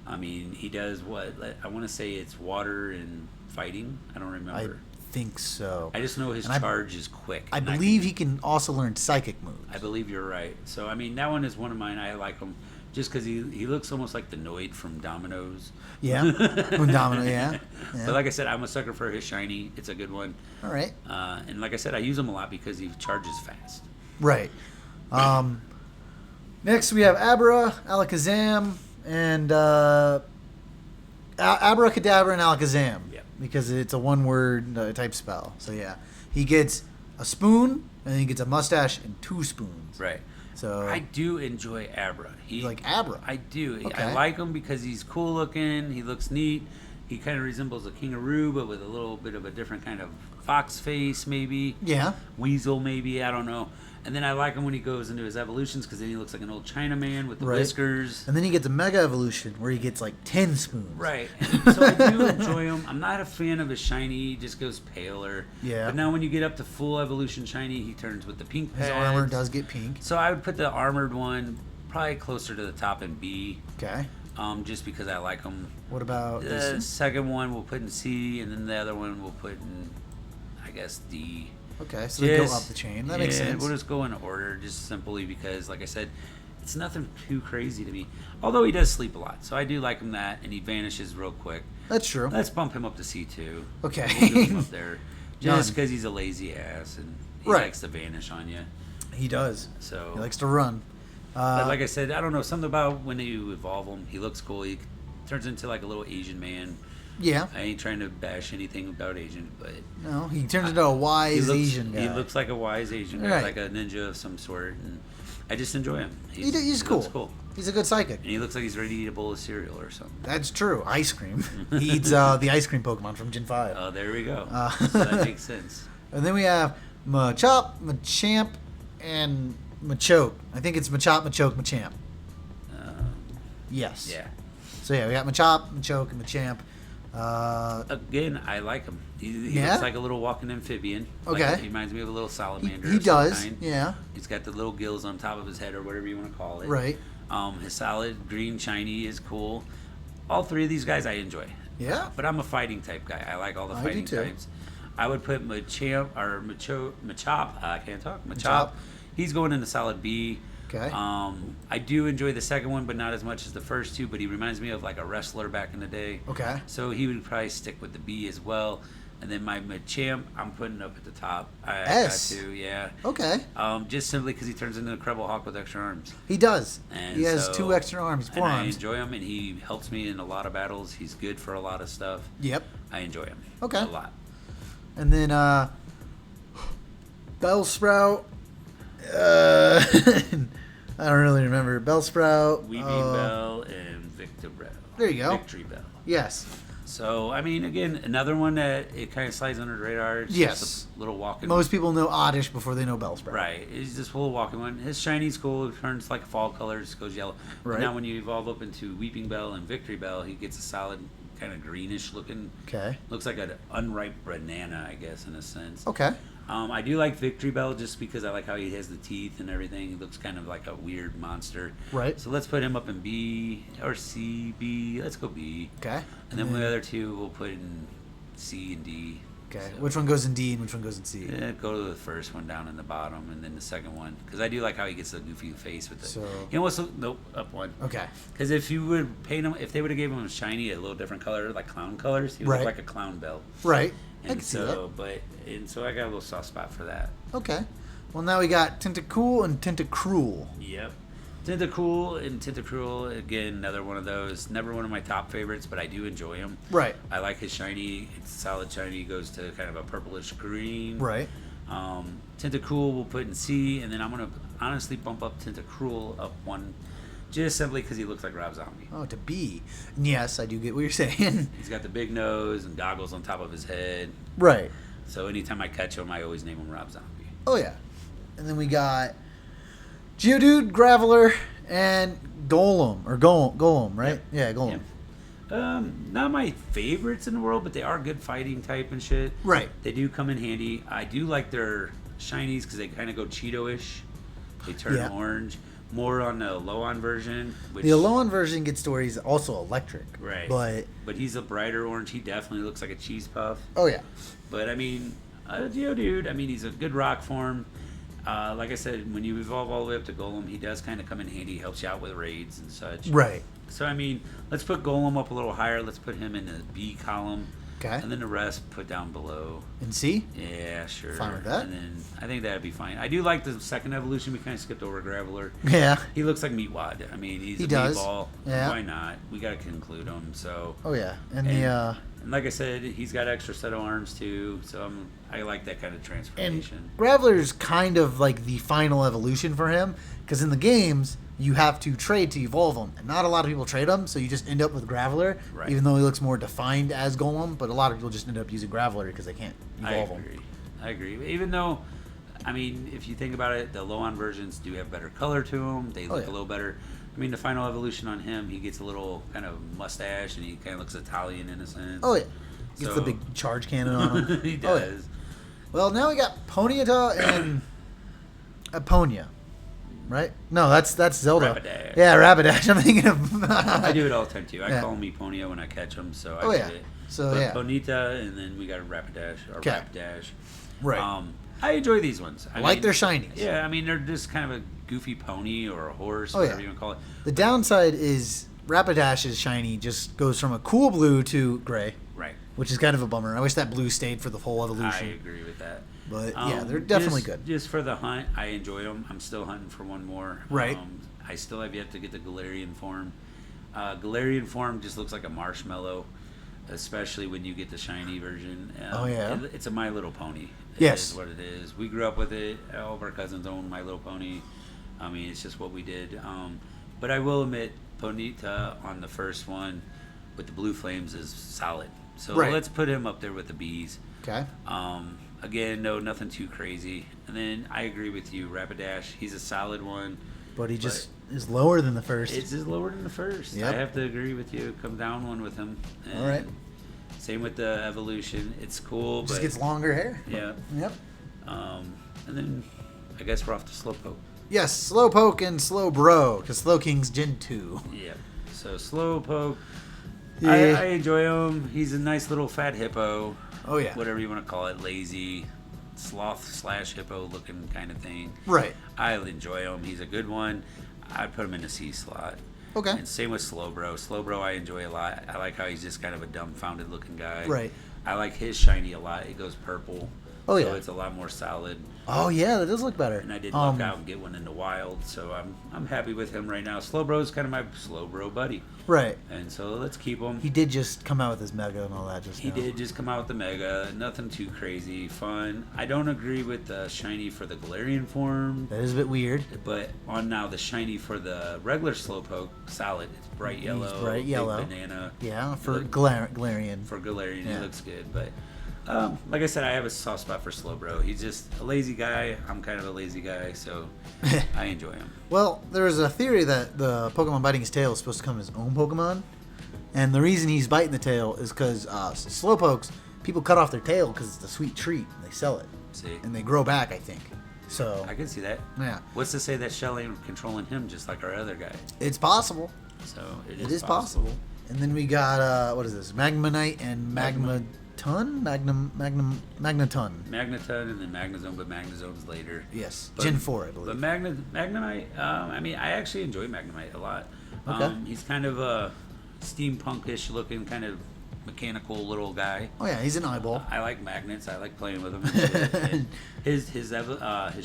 I mean, he does what? I want to say it's water and fighting. I don't remember. I think so. I just know his charge is quick. I believe he can also learn psychic moves. I believe you're right. So, I mean, that one is one of mine. I like him just because he looks almost like the Noid from Domino's. Yeah, from Domino, yeah. But like I said, I'm a sucker for his shiny. It's a good one. All right. And like I said, I use him a lot because he charges fast. Right. Next, we have Abra, Alakazam, and Abracadabra and Alakazam. Yep. Because it's a one-word type spell. So, yeah. He gets a spoon, and then he gets a mustache and 2 spoons. Right. So I do enjoy Abra. You like Abra? I do. Okay. I like him because he's cool looking. He looks neat. He kind of resembles a kangaroo, but with a little bit of a different kind of fox face, maybe. Yeah. Weasel, maybe. I don't know. And then I like him when he goes into his evolutions because then he looks like an old Chinaman with the whiskers. And then he gets a Mega Evolution where he gets like 10 spoons. Right. And so I do enjoy him. I'm not a fan of his shiny. He just goes paler. Yeah. But now when you get up to full evolution shiny, he turns with the pink pads. His armor does get pink. So I would put the armored one probably closer to the top in B. Okay. Just because I like him. What about The this one? second one we'll put in C, and then the other one we'll put in, I guess, D. Okay, so they go up the chain. That makes sense. We'll just go in order, just simply because, like I said, it's nothing too crazy to me. Although he does sleep a lot, so I do like him that, and he vanishes real quick. That's true. Let's bump him up to C2. Okay. We'll do him up there, just because he's a lazy ass and he Right. likes to vanish on you. He does. So He likes to run. but like I said, I don't know, something about when you evolve him, he looks cool. He turns into like a little Asian man. Yeah. I ain't trying to bash anything about Asian, but No, he turns into a wise Asian guy. He looks like a wise Asian guy, Right. like a ninja of some sort, and I just enjoy him. He's he cool. looks cool. He's a good psychic. And he looks like he's ready to eat a bowl of cereal or something. That's true. Ice cream. He eats the ice cream Pokemon from Gen 5. Oh, there we go. So that makes sense. And then we have Machop, Machamp, and Machoke. I think it's Machop, Machoke, Machamp. Yes. Yeah. So yeah, we got Machop, Machoke, and Machamp. Again, I like him. He Yeah? looks like a little walking amphibian. Okay. Like, he reminds me of a little salamander. He of some does. kind. Yeah. He's got the little gills on top of his head or whatever you want to call it. Right. His solid green shiny is cool. All three of these guys I enjoy. Yeah. But I'm a fighting type guy. I like all the I do fighting too. types. I would put Machop. I can't talk. Machop. Machop. He's going into solid B. Okay. I do enjoy the second one, but not as much as the first two. But he reminds me of like a wrestler back in the day. Okay. So he would probably stick with the B as well. And then my Machamp, I'm putting up at the top. I S. got to, yeah. Okay. Just simply because he turns into a Incredible Hawk with extra arms. He does. And He has so- 2 extra arms, 4 and I arms. enjoy him, and he helps me in a lot of battles. He's good for a lot of stuff. Yep. I enjoy him. Okay. A lot. And then Bellsprout. I don't really remember. Bellsprout. Weaving Bell and Victor Bell. There you go. Victory Bell. Yes. So, I mean, again, another one that it kind of slides under the radar. It's Yes. just a little walking. Most people know Oddish before they know Bellsprout. Right. He's just a little walking one. His shiny's cool. It turns like fall color. Just goes yellow. But Right. now when you evolve up into Weeping Bell and Victory Bell, he gets a solid kind of greenish looking. Okay. Looks like an unripe banana, I guess, in a sense. Okay. I do like Victory Bell just because I like how he has the teeth and everything. He looks kind of like a weird monster. Right. So let's put him up in B or C, B. Let's go B. Okay. And then the other two we'll put in C and D. Okay. So, Which one goes in D and which one goes in C? go to the first one down in the bottom, and then the second one because I do like how he gets the goofy face with the. So- He almost nope up one. Okay. Because if you would paint him, if they would have gave him a shiny, a little different color, like clown colors, he would Right. look like a clown bell. Right. I And can see so, so I got a little soft spot for that. that. Okay. Well, now we got Tentacool and Tentacruel. Yep. Tentacruel and Tentacruel, again, another one of those. Never one of my top favorites, but I do enjoy him. Right. I like his shiny. It's solid shiny. Goes to kind of a purplish green. Right. Tentacruel we'll put in C, and then I'm going to honestly bump up Tentacruel up one, just simply because he looks like Rob Zombie. Oh, to B. And yes, I do get what you're saying. He's got the big nose and goggles on top of his head. Right. So anytime I catch him, I always name him Rob Zombie. Oh, yeah. And then we got Geodude, Graveler, and Golem. Or Golem, right? Yep. Yeah, Golem. Yep. Not my favorites in the world, but they are good fighting type and shit. Right. They do come in handy. I do like their shinies because they kind of go Cheeto-ish. They turn Yeah. orange. more on the low-on version. Which, The Alolan version gets to where he's also electric. Right. But he's a brighter orange. He definitely looks like a cheese puff. oh yeah. But I mean, Geodude, I mean, he's a good rock form. Like I said, when you evolve all the way up to Golem, he does kind of come in handy. He helps you out with raids and such. Right. So, I mean, let's put Golem up a little higher. Let's put him in the B column. Okay. And then the rest put down below. And C? Yeah, sure. Fine with that. And then I think that'd be fine. I do like the second evolution. We kind of skipped over Graveler. Yeah. He looks like Meatwad. I mean, he's He a does. meatball. Yeah. Why not? We got to conclude him. So. Oh yeah. And And like I said, he's got extra set of arms too. So I like that kind of and transformation. Graveler's kind of like the final evolution for him, because in the games you have to trade to evolve him, and not a lot of people trade him, so you just end up with Graveler, Right. even though he looks more defined as Golem. But a lot of people just end up using Graveler because they can't evolve him. I agree. Even though, I mean, if you think about it, the low-on versions do have better color to them. They look yeah. a little better. I mean, the final evolution on him, he gets a little kind of mustache, and he kind of looks Italian in a sense. Oh yeah. Gets the So- big charge cannon on him. He Oh, yeah. does. Well, now we got Ponyta and Aponia, right? No, that's Zelda. Rapidash. Yeah, Rapidash. I'm thinking of. I do it all the time too. I Yeah. call him Eponia when I catch him, so I Oh, get yeah. it. So, but yeah. Bonita, and then we got a Rapidash or 'Kay. Rapidash. Right. I enjoy these ones. I like mean, their shinies. Yeah, I mean they're just kind of a goofy pony or a horse, Oh, whatever yeah. you want to call it. The downside is Rapidash's shiny just goes from a cool blue to gray, Right. which is kind of a bummer. I wish that blue stayed for the whole I evolution. agree with that. But yeah, they're definitely just, good. Just for the hunt, I enjoy them. I'm still hunting for one more. Right. I still have yet to get the Galarian form. Galarian form just looks like a marshmallow, especially when you get the shiny version. Oh, yeah? It's a My Little Pony. Yes. Is what it is. We grew up with it. All of our cousins own My Little Pony. I mean, it's just what we did. But I will admit, Ponyta on the first one with the blue flames is solid. So Right. let's put him up there with the bees. Okay. Again, no, nothing too crazy. And then I agree with you, Rapidash. He's a solid one. But he just is lower than the first. It's just lower than the first. Yep. I have to agree with you. Come down one with him. And All right. Same with the evolution. It's cool, Just but gets longer hair. yeah. Yep. And then I guess we're off to Slowpoke. Yes, Slowpoke and Slowbro, because Slowking's Gen 2. Yeah. So Slowpoke, Yeah. I enjoy him. He's a nice little fat hippo. Oh, yeah. Whatever you want to call it, lazy, sloth / hippo looking kind of thing. Right. I enjoy him. He's a good one. I'd put him in the C slot. Okay. And same with Slowbro. Slowbro I enjoy a lot. I like how he's just kind of a dumbfounded looking guy. Right. I like his shiny a lot. It goes purple. Oh, So yeah. it's a lot more solid. Oh, yeah, that does look better. And I did luck out and get one in the wild, so I'm happy with him right now. Slowbro's kind of my Slowbro buddy. Right. And so let's keep him. He did just come out with his Mega and all that just He now. did just come out with the Mega. Nothing too crazy. Fun. I don't agree with the shiny for the Galarian form. That is a bit weird. But on now the shiny for the regular Slowpoke, solid. It's bright yellow. He's bright big yellow. banana. Yeah, for Look- Galarian. For Galarian, Yeah. he looks good. But like I said, I have a soft spot for Slowbro. He's just a lazy guy. I'm kind of a lazy guy, so I enjoy him. Well, there's a theory that the Pokemon biting his tail is supposed to come his own Pokemon. And the reason he's biting the tail is because Slowpokes, people cut off their tail because it's a sweet treat. And they sell it. See, And they grow back, I think. So, I can see that. yeah. What's to say that Shell ain't controlling him just like our other guy? It's possible. So It is possible. And then we got, what is this? Magmanite and Magneton? Magneton. Magneton and then Magnezone, but Magnezone's later. Yes. But- Gen 4, I believe. But Magnemite, I mean, I actually enjoy Magnemite a lot. Okay. He's kind of a steampunkish looking, kind of mechanical little guy. Oh, yeah, he's an eyeball. I like magnets. I like playing with them. And his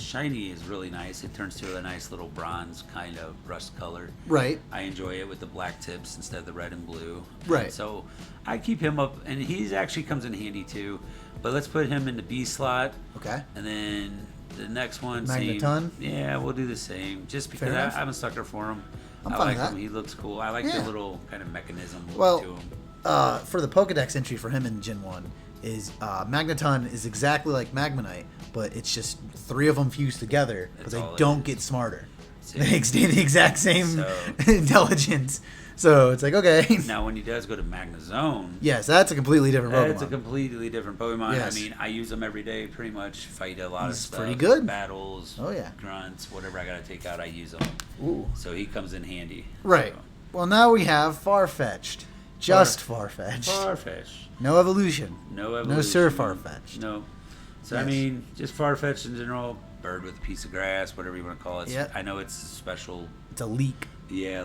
shiny is really nice. It turns to a nice little bronze kind of rust color. Right. I enjoy it with the black tips instead of the red and blue. Right. And so I keep him up, and he's actually comes in handy too. But let's put him in the B slot, Okay. and then the next one. Magneton? Yeah, we'll do the same. Just because Fair enough. I'm a sucker for him. I'm I fine like with him. that. He looks cool. I like Yeah. the little kind of mechanism look Well, to him. For the Pokedex entry for him in Gen 1 is Magneton is exactly like Magmanite, but it's just 3 of them fused together, but That's they all it don't is. get smarter. See? They stay the exact same So- intelligence. So it's like, okay. Now, when he does go to Magnezone, Yes, that's a completely different Pokemon. that's a completely different Pokemon. Yes. I mean, I use them every day, pretty much. Fight a lot of He's stuff. pretty good. Battles. Oh, yeah. Grunts, whatever I gotta take out, I use them. Ooh. So he comes in handy. Right. So. Well, now we have Farfetch'd. Just Farfetch'd. Farfetch'd. No evolution. No evolution. No Sir Farfetch'd. No. So, Yes. I mean, just Farfetch'd in general. Bird with a piece of grass, whatever you want to call it. Yep. I know it's special. It's a leak. Yeah.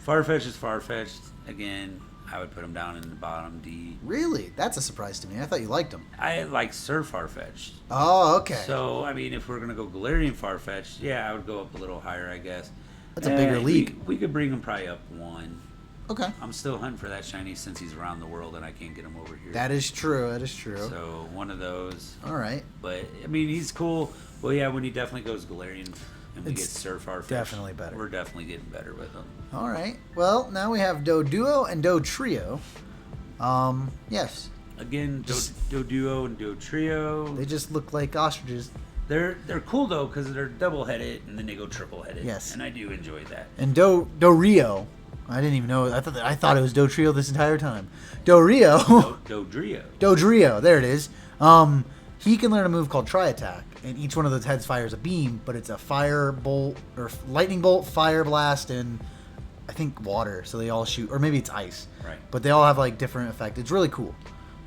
Farfetch'd is Farfetch'd. Again, I would put him down in the bottom D. Really? That's a surprise to me. I thought you liked him. I like Sir Farfetch'd. Oh, okay. So, I mean, if we're going to go Galarian Farfetch'd, yeah, I would go up a little higher, I guess. That's a bigger league. We could bring him probably up one. Okay. I'm still hunting for that shiny since he's around the world and I can't get him over here. That is true. That is true. So, one of those. All right. But, I mean, he's cool. Well, yeah, when he definitely goes Galarian and we It's get Sir Farfetch'd. definitely better. We're definitely getting better with him. All right. Well, now we have Doduo and Dotrio. Yes. Again, Doduo and Dotrio. They just look like ostriches. They're cool, though, because they're double-headed and then they go triple-headed. Yes. And I do enjoy that. And Dorio. I didn't even know. I thought it was Dotrio this entire time. Dorio. Dodrio. Dodrio. There it is. He can learn a move called Tri-Attack, and each one of those heads fires a beam, but it's a fire bolt or lightning bolt, fire blast, and I think water. So they all shoot, or maybe it's ice. Right. But they all have like different effects. It's really cool.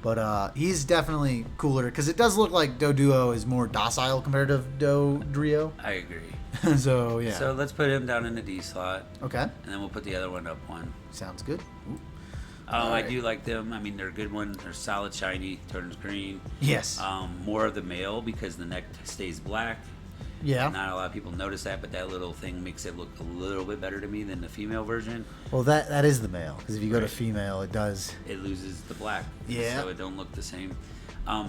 But he's definitely cooler because it does look like Doduo is more docile compared to Dodrio. I agree. So yeah. So let's put him down in the D slot, Okay. and then we'll put the other one up one. Sounds good. Ooh. I do like them. I mean, they're a good one. They're solid, shiny, turns green. Yes. More of the male because the neck stays black. Yeah. Not a lot of people notice that, but that little thing makes it look a little bit better to me than the female version. Well, that is the male because if you go to Right. female, it does. It loses the black. Yeah. So it don't look the same.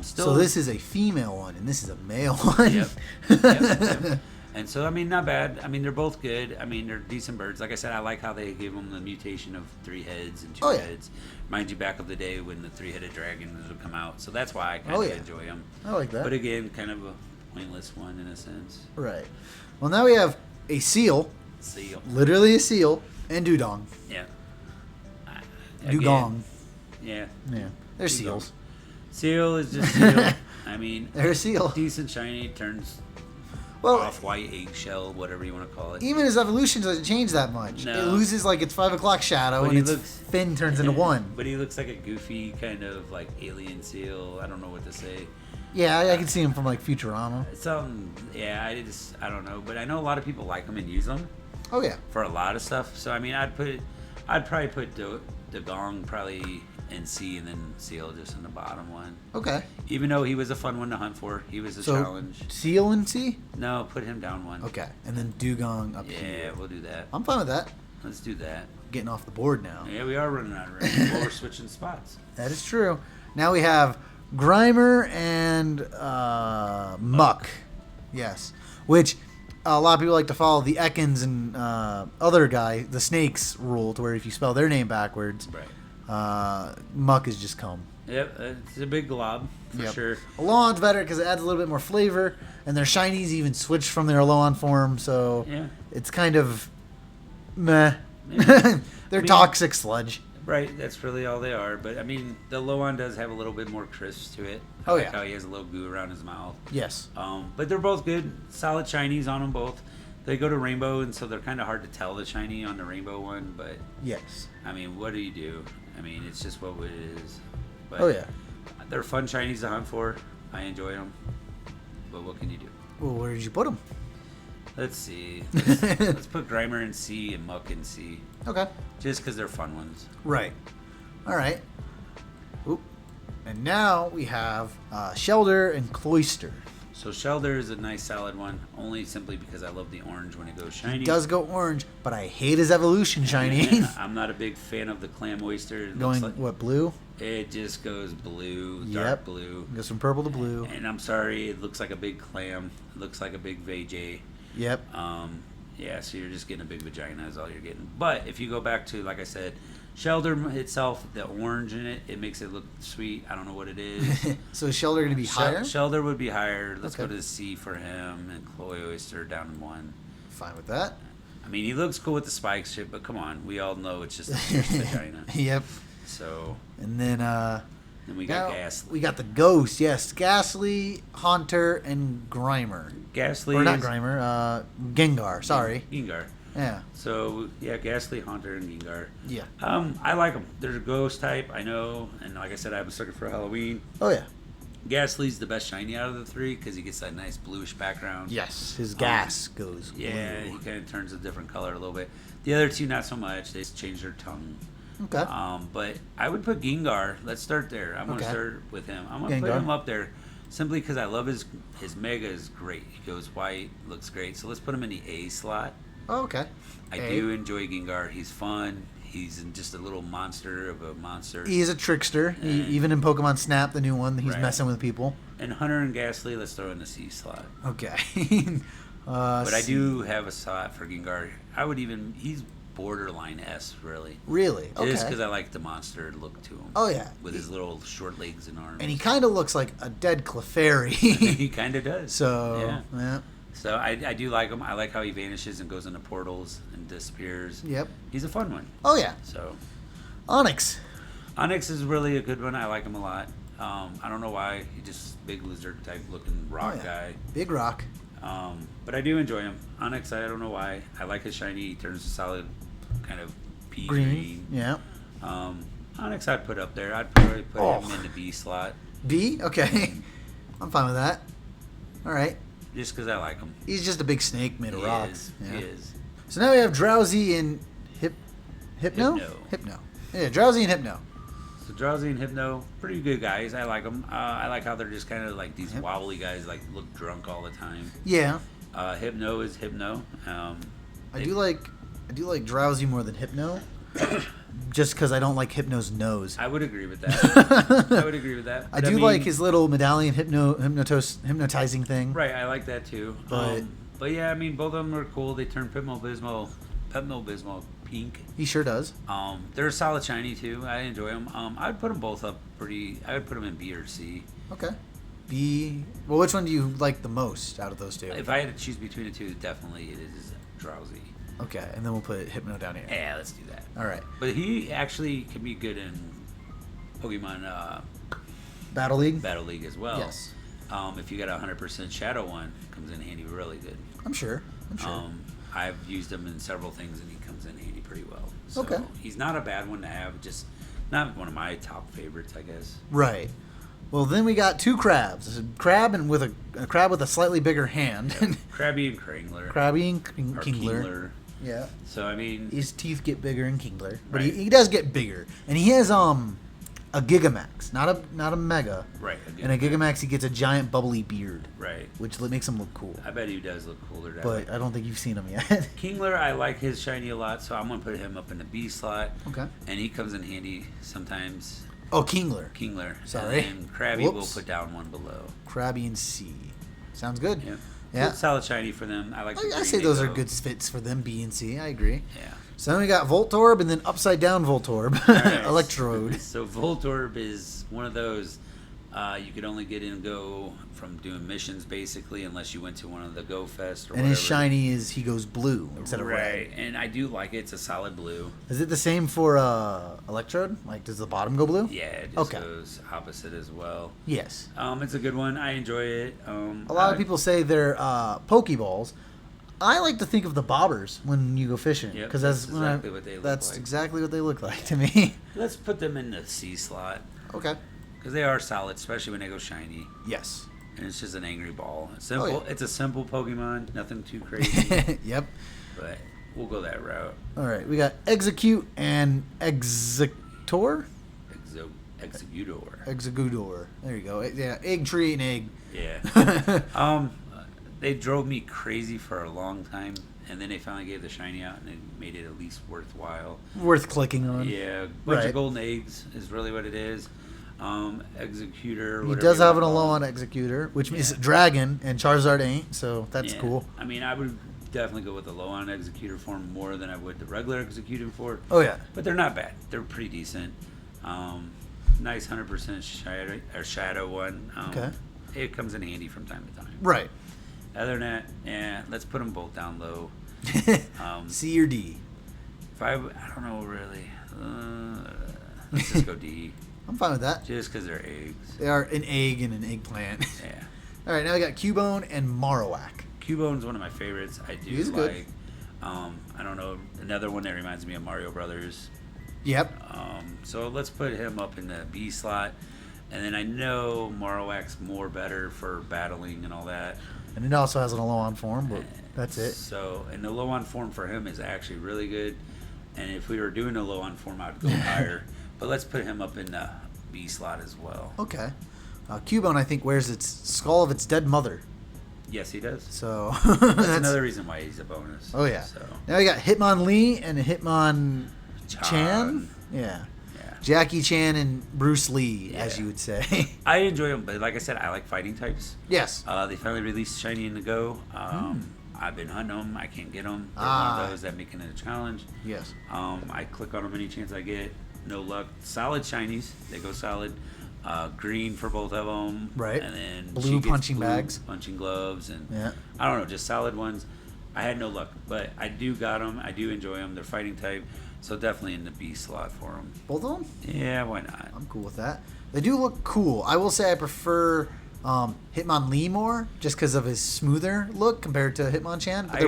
Still. So this is a female one, and this is a male one. Yep. Yep. And so, I mean, not bad. I mean, they're both good. I mean, they're decent birds. Like I said, I like how they give them the mutation of 3 heads and 2 Oh, yeah. heads. Mind you, back of the day when the 3-headed dragons would come out. So that's why I kind Oh, of yeah. enjoy them. I like that. But again, kind of a pointless one in a sense. Right. Well, now we have a seal, Seal. literally a seal, and Dudong. Yeah. Dugong. Yeah. Yeah. They're Dugong. seals. Seal is just seal. I mean, They're a seal. decent shiny, turns Well, off-white eggshell, whatever you want to call it. even his evolution doesn't change that much. No. It loses like its 5 o'clock shadow, But and he its looks- fin turns into 1. But he looks like a goofy kind of like alien seal. I don't know what to say. Yeah, I can see him from like Futurama. Yeah, I don't know, but I know a lot of people like them and use them Oh yeah. for a lot of stuff. So I mean, I'd probably put the gong probably in C and then seal just in the bottom one. Okay. Even though he was a fun one to hunt for, he was a So challenge. seal and C. No, put him down one. Okay, and then Dugong up Yeah, here. we'll do that. I'm fine with that. Let's do that. Getting off the board now. Yeah, we are running out of room. Well, we're switching spots. That is true. Now we have Grimer and Muck. Yes. Which a lot of people like to follow the Ekans and other guy, the Snakes rule, to where if you spell their name backwards, Right. Muck is just cum. Yep, it's a big glob for Yep. sure. Alolan's better because it adds a little bit more flavor, and their shinies even switch from their Alolan form, so Yeah. it's kind of meh. Yeah. They're I mean- toxic sludge. Right, that's really all they are. But I mean, the Loan does have a little bit more crisp to it. Oh, I like yeah. how he has a little goo around his mouth. Yes. But they're both good, solid shinies on them both. They go to rainbow, and so they're kind of hard to tell the shiny on the rainbow one. But Yes. I mean, what do you do? I mean, it's just what it is. But Oh yeah. they're fun shinies to hunt for. I enjoy them. But what can you do? Well, where did you put them? Let's see. Let's put Grimer in C and Muck in C. Okay. Just because they're fun ones. Right. All right. Oop. And now we have Shelder and Cloyster. So Sheldon is a nice solid one, only simply because I love the orange when it goes shiny. He does go orange, but I hate his evolution shiny. I'm not a big fan of the clam oyster. It Going, looks like, what, blue? it just goes blue, Yep. dark blue. Goes from purple to blue. And I'm sorry, it looks like a big clam. It looks like a big VJ. Yep. Yeah, so you're just getting a big vagina is all you're getting. But if you go back to, like I said, Sheldon itself, the orange in it, it makes it look sweet. I don't know what it is. So is Shelder going to be higher? Shelder would be higher. Let's Okay. go to the C for him, and Chloe Oyster down in 1. Fine with that. I mean, he looks cool with the spike shit, but come on, we all know it's just a fierce vagina. Yep. So. And then we got Ghastly. We got the Ghost, yes. Ghastly, Haunter, and Grimer. Ghastly. Or not Grimer, Gengar, sorry. Gengar. Yeah. So, yeah, Ghastly, Haunter, and Gengar. Yeah. I like them. They're a ghost type, I know. And like I said, I was looking for Halloween. Oh, yeah. Ghastly's the best shiny out of the three because he gets that nice bluish background. Yes, his gas goes blue. Yeah, he kind of turns a different color a little bit. The other two, not so much. They just change their tongue. Okay. But I would put Gengar. Let's start there. I'm going to start with him. I'm going to put him up there simply because I love his Mega is great. He goes white, looks great. So let's put him in the A slot. Oh, okay. I do enjoy Gengar. He's fun. He's just a little monster of a monster. He is a trickster. Even in Pokemon Snap, the new one, he's messing with people. And Hunter and Ghastly, let's throw in the C slot. Okay. But I do have a slot for Gengar. He's borderline S, really. Really? Okay. Just because I like the monster look to him. Oh, yeah. With his little short legs and arms. And he kind of looks like a dead Clefairy. He kind of does. So, yeah. So I do like him. I like how he vanishes and goes into portals and disappears. Yep. He's a fun one. Oh, yeah. So Onyx. Onyx is really a good one. I like him a lot. I don't know why. He's just big lizard type looking rock guy. Big rock. But I do enjoy him. Onyx, I don't know why. I like his shiny. He turns a solid kind of pea green. Yeah. Onyx I'd put up there. I'd probably put him in the B slot. B? Okay. I'm fine with that. All right. Just because I like him. He's just a big snake made of rocks. He is. So now we have Drowsy and Hypno? Hypno. Yeah, Drowsy and Hypno. So Drowsy and Hypno, pretty good guys. I like them. I like how they're just kind of like these wobbly guys, like look drunk all the time. Yeah. Hypno is Hypno. I do like Drowsy more than Hypno. Just because I don't like Hypno's nose. I would agree with that. I do like his little medallion hypnotizing thing. Right, I like that too. But yeah, I mean, both of them are cool. They turn Pepto-Bismol pink. He sure does. They're a solid shiny too. I enjoy them. I'd put them both up I would put them in B or C. Okay. B. Well, which one do you like the most out of those two? If I had to choose between the two, definitely it is Drowsy. Okay, and then we'll put Hypno down here. Yeah, let's do that. All right. But he actually can be good in Pokemon Battle League as well. Yes. If you got a 100% Shadow one, comes in handy really good. I'm sure. I've used him in several things, and he comes in handy pretty well. So okay. He's not a bad one to have. Just not one of my top favorites, I guess. Right. Well, then we got two crabs. There's a crab and with a crab with a slightly bigger hand. Yeah. Crabby and Kringler. Crabby and Kingler. Yeah. So I mean, his teeth get bigger in Kingler, but he does get bigger, and he has a Gigamax, not a Mega. Right. And a Gigamax, he gets a giant bubbly beard. Right. Which makes him look cool. I bet he does look cooler. But I don't think you've seen him yet. Kingler, I like his shiny a lot, so I'm gonna put him up in the B slot. Okay. And he comes in handy sometimes. Oh, Kingler. Sorry. And Crabby will put down one below. Crabby and C. Sounds good. Yeah. Yeah. Good solid shiny for them. I say those are good fits for them, B and C. I agree. Yeah. So then we got Voltorb and then upside down Voltorb. Right. Electrode. So Voltorb is one of those you could only get in Go from doing missions basically, unless you went to one of the Go Fest or whatever. And his shiny is he goes blue instead of red. Right. And I do like it. It's a solid blue. Is it the same for Electrode? Like, does the bottom go blue? Yeah, it just goes opposite as well. Yes. It's a good one. I enjoy it. A lot of people say they're Pokeballs. I like to think of the bobbers when you go fishing, because that's exactly what they look like. That's exactly what they look like to me. Let's put them in the C slot. Okay. Because they are solid, especially when they go shiny. Yes. And it's just an angry ball. It's simple. Oh, yeah. It's a simple Pokemon. Nothing too crazy. Yep. But we'll go that route. All right. We got Execute and Executor. Executor. There you go. Yeah. Egg tree and egg. Yeah. They drove me crazy for a long time, and then they finally gave the shiny out, and it made it at least worthwhile. Worth clicking on. Yeah, bunch of golden eggs is really what it is. Executor. He does have an Alolan Executor, which means Dragon, and Charizard ain't, so that's cool. I mean, I would definitely go with the Alolan Executor form more than I would the regular Executor form. Oh yeah, but they're not bad. They're pretty decent. Nice 100% shadow one. Okay. It comes in handy from time to time. Right. Other than that, let's put them both down low. C or D? If I don't know really. Let's just go D. I'm fine with that. Just because they're eggs. They are an egg and an eggplant. Yeah. All right, now we got Cubone and Marowak. Cubone's one of my favorites. I do He's like. good. I don't know, another one that reminds me of Mario Brothers. Yep. So let's put him up in the B slot. And then I know Marowak's more better for battling and all that. And it also has an Alolan form, but that's it. So, and the low-on form for him is actually really good. And if we were doing a low-on form, I'd go higher. But let's put him up in the B slot as well. Okay. Cubone, I think, wears its skull of its dead mother. Yes, he does. So that's another reason why he's a bonus. Oh, yeah. So. Now we got Hitmon Lee and Hitmonchan. Yeah. Jackie Chan and Bruce Lee, as you would say. I enjoy them, but like I said, I like fighting types. Yes. They finally released Shiny and the Go. I've been hunting them. I can't get them. They're one of those that make it a challenge. Yes. I click on them any chance I get. No luck. Solid Shinies. They go solid. Green for both of them. Right. And then blue punching bags. Punching gloves. And yeah. I don't know, just solid ones. I had no luck, but I do got them. I do enjoy them. They're fighting type. So definitely in the B slot for them. Both of them? Yeah, why not? I'm cool with that. They do look cool. I will say I prefer Hitmon Lee more, just because of his smoother look compared to Hitmonchan. But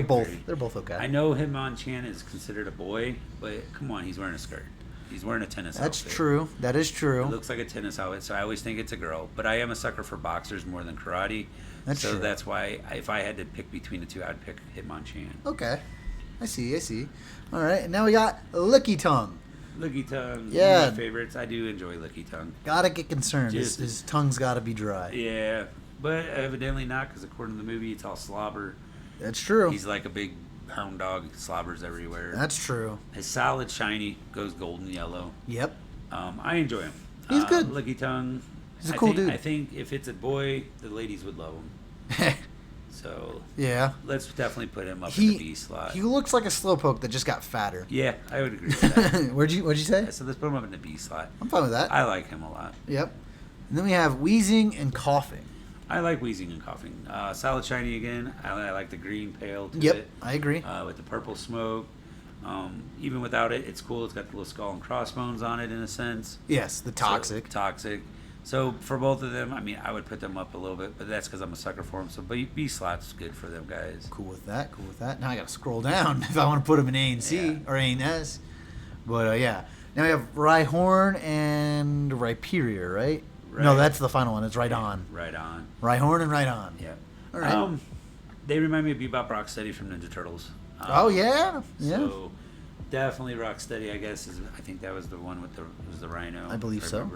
they're both okay. I know Hitmonchan is considered a boy, but come on, he's wearing a skirt. He's wearing a tennis outfit. That's true. That is true. It looks like a tennis outfit, so I always think it's a girl. But I am a sucker for boxers more than karate. That's true. That's why if I had to pick between the two, I'd pick Hitmonchan. Okay. I see. All right, and now we got Licky Tongue. Licky Tongue, yeah. One of my favorites. I do enjoy Licky Tongue. Gotta get concerned. His tongue's gotta be dry. Yeah, but evidently not, because according to the movie, it's all slobber. That's true. He's like a big hound dog, slobbers everywhere. That's true. His solid shiny goes golden yellow. Yep. I enjoy him. He's good. Licky Tongue. He's a cool dude. I think if it's a boy, the ladies would love him. So yeah, let's definitely put him up in the B slot. He looks like a Slowpoke that just got fatter. Yeah, I would agree with that. What'd you say? So let's put him up in the B slot. I'm fine with that. I like him a lot. Yep. And then we have Wheezing and Coughing. I like Wheezing and Coughing. Solid shiny again. I like the green pale to it. Yep, I agree. With the purple smoke. Even without it, it's cool. It's got the little skull and crossbones on it in a sense. Yes, the toxic. Toxic. So for both of them, I mean, I would put them up a little bit, but that's because I'm a sucker for them. So B slot's good for them guys. Cool with that. Now I got to scroll down if I want to put them in A and C or A and S. But yeah, now we have Ryhorn and Ryperia, right? No, that's the final one. It's Ryhorn. Ryhorn. Ryhorn and Ryhorn. Yeah. All right. They remind me of Bebop Rocksteady from Ninja Turtles. Oh yeah. So definitely Rocksteady, I guess. I think that was the one with the rhino. I believe so.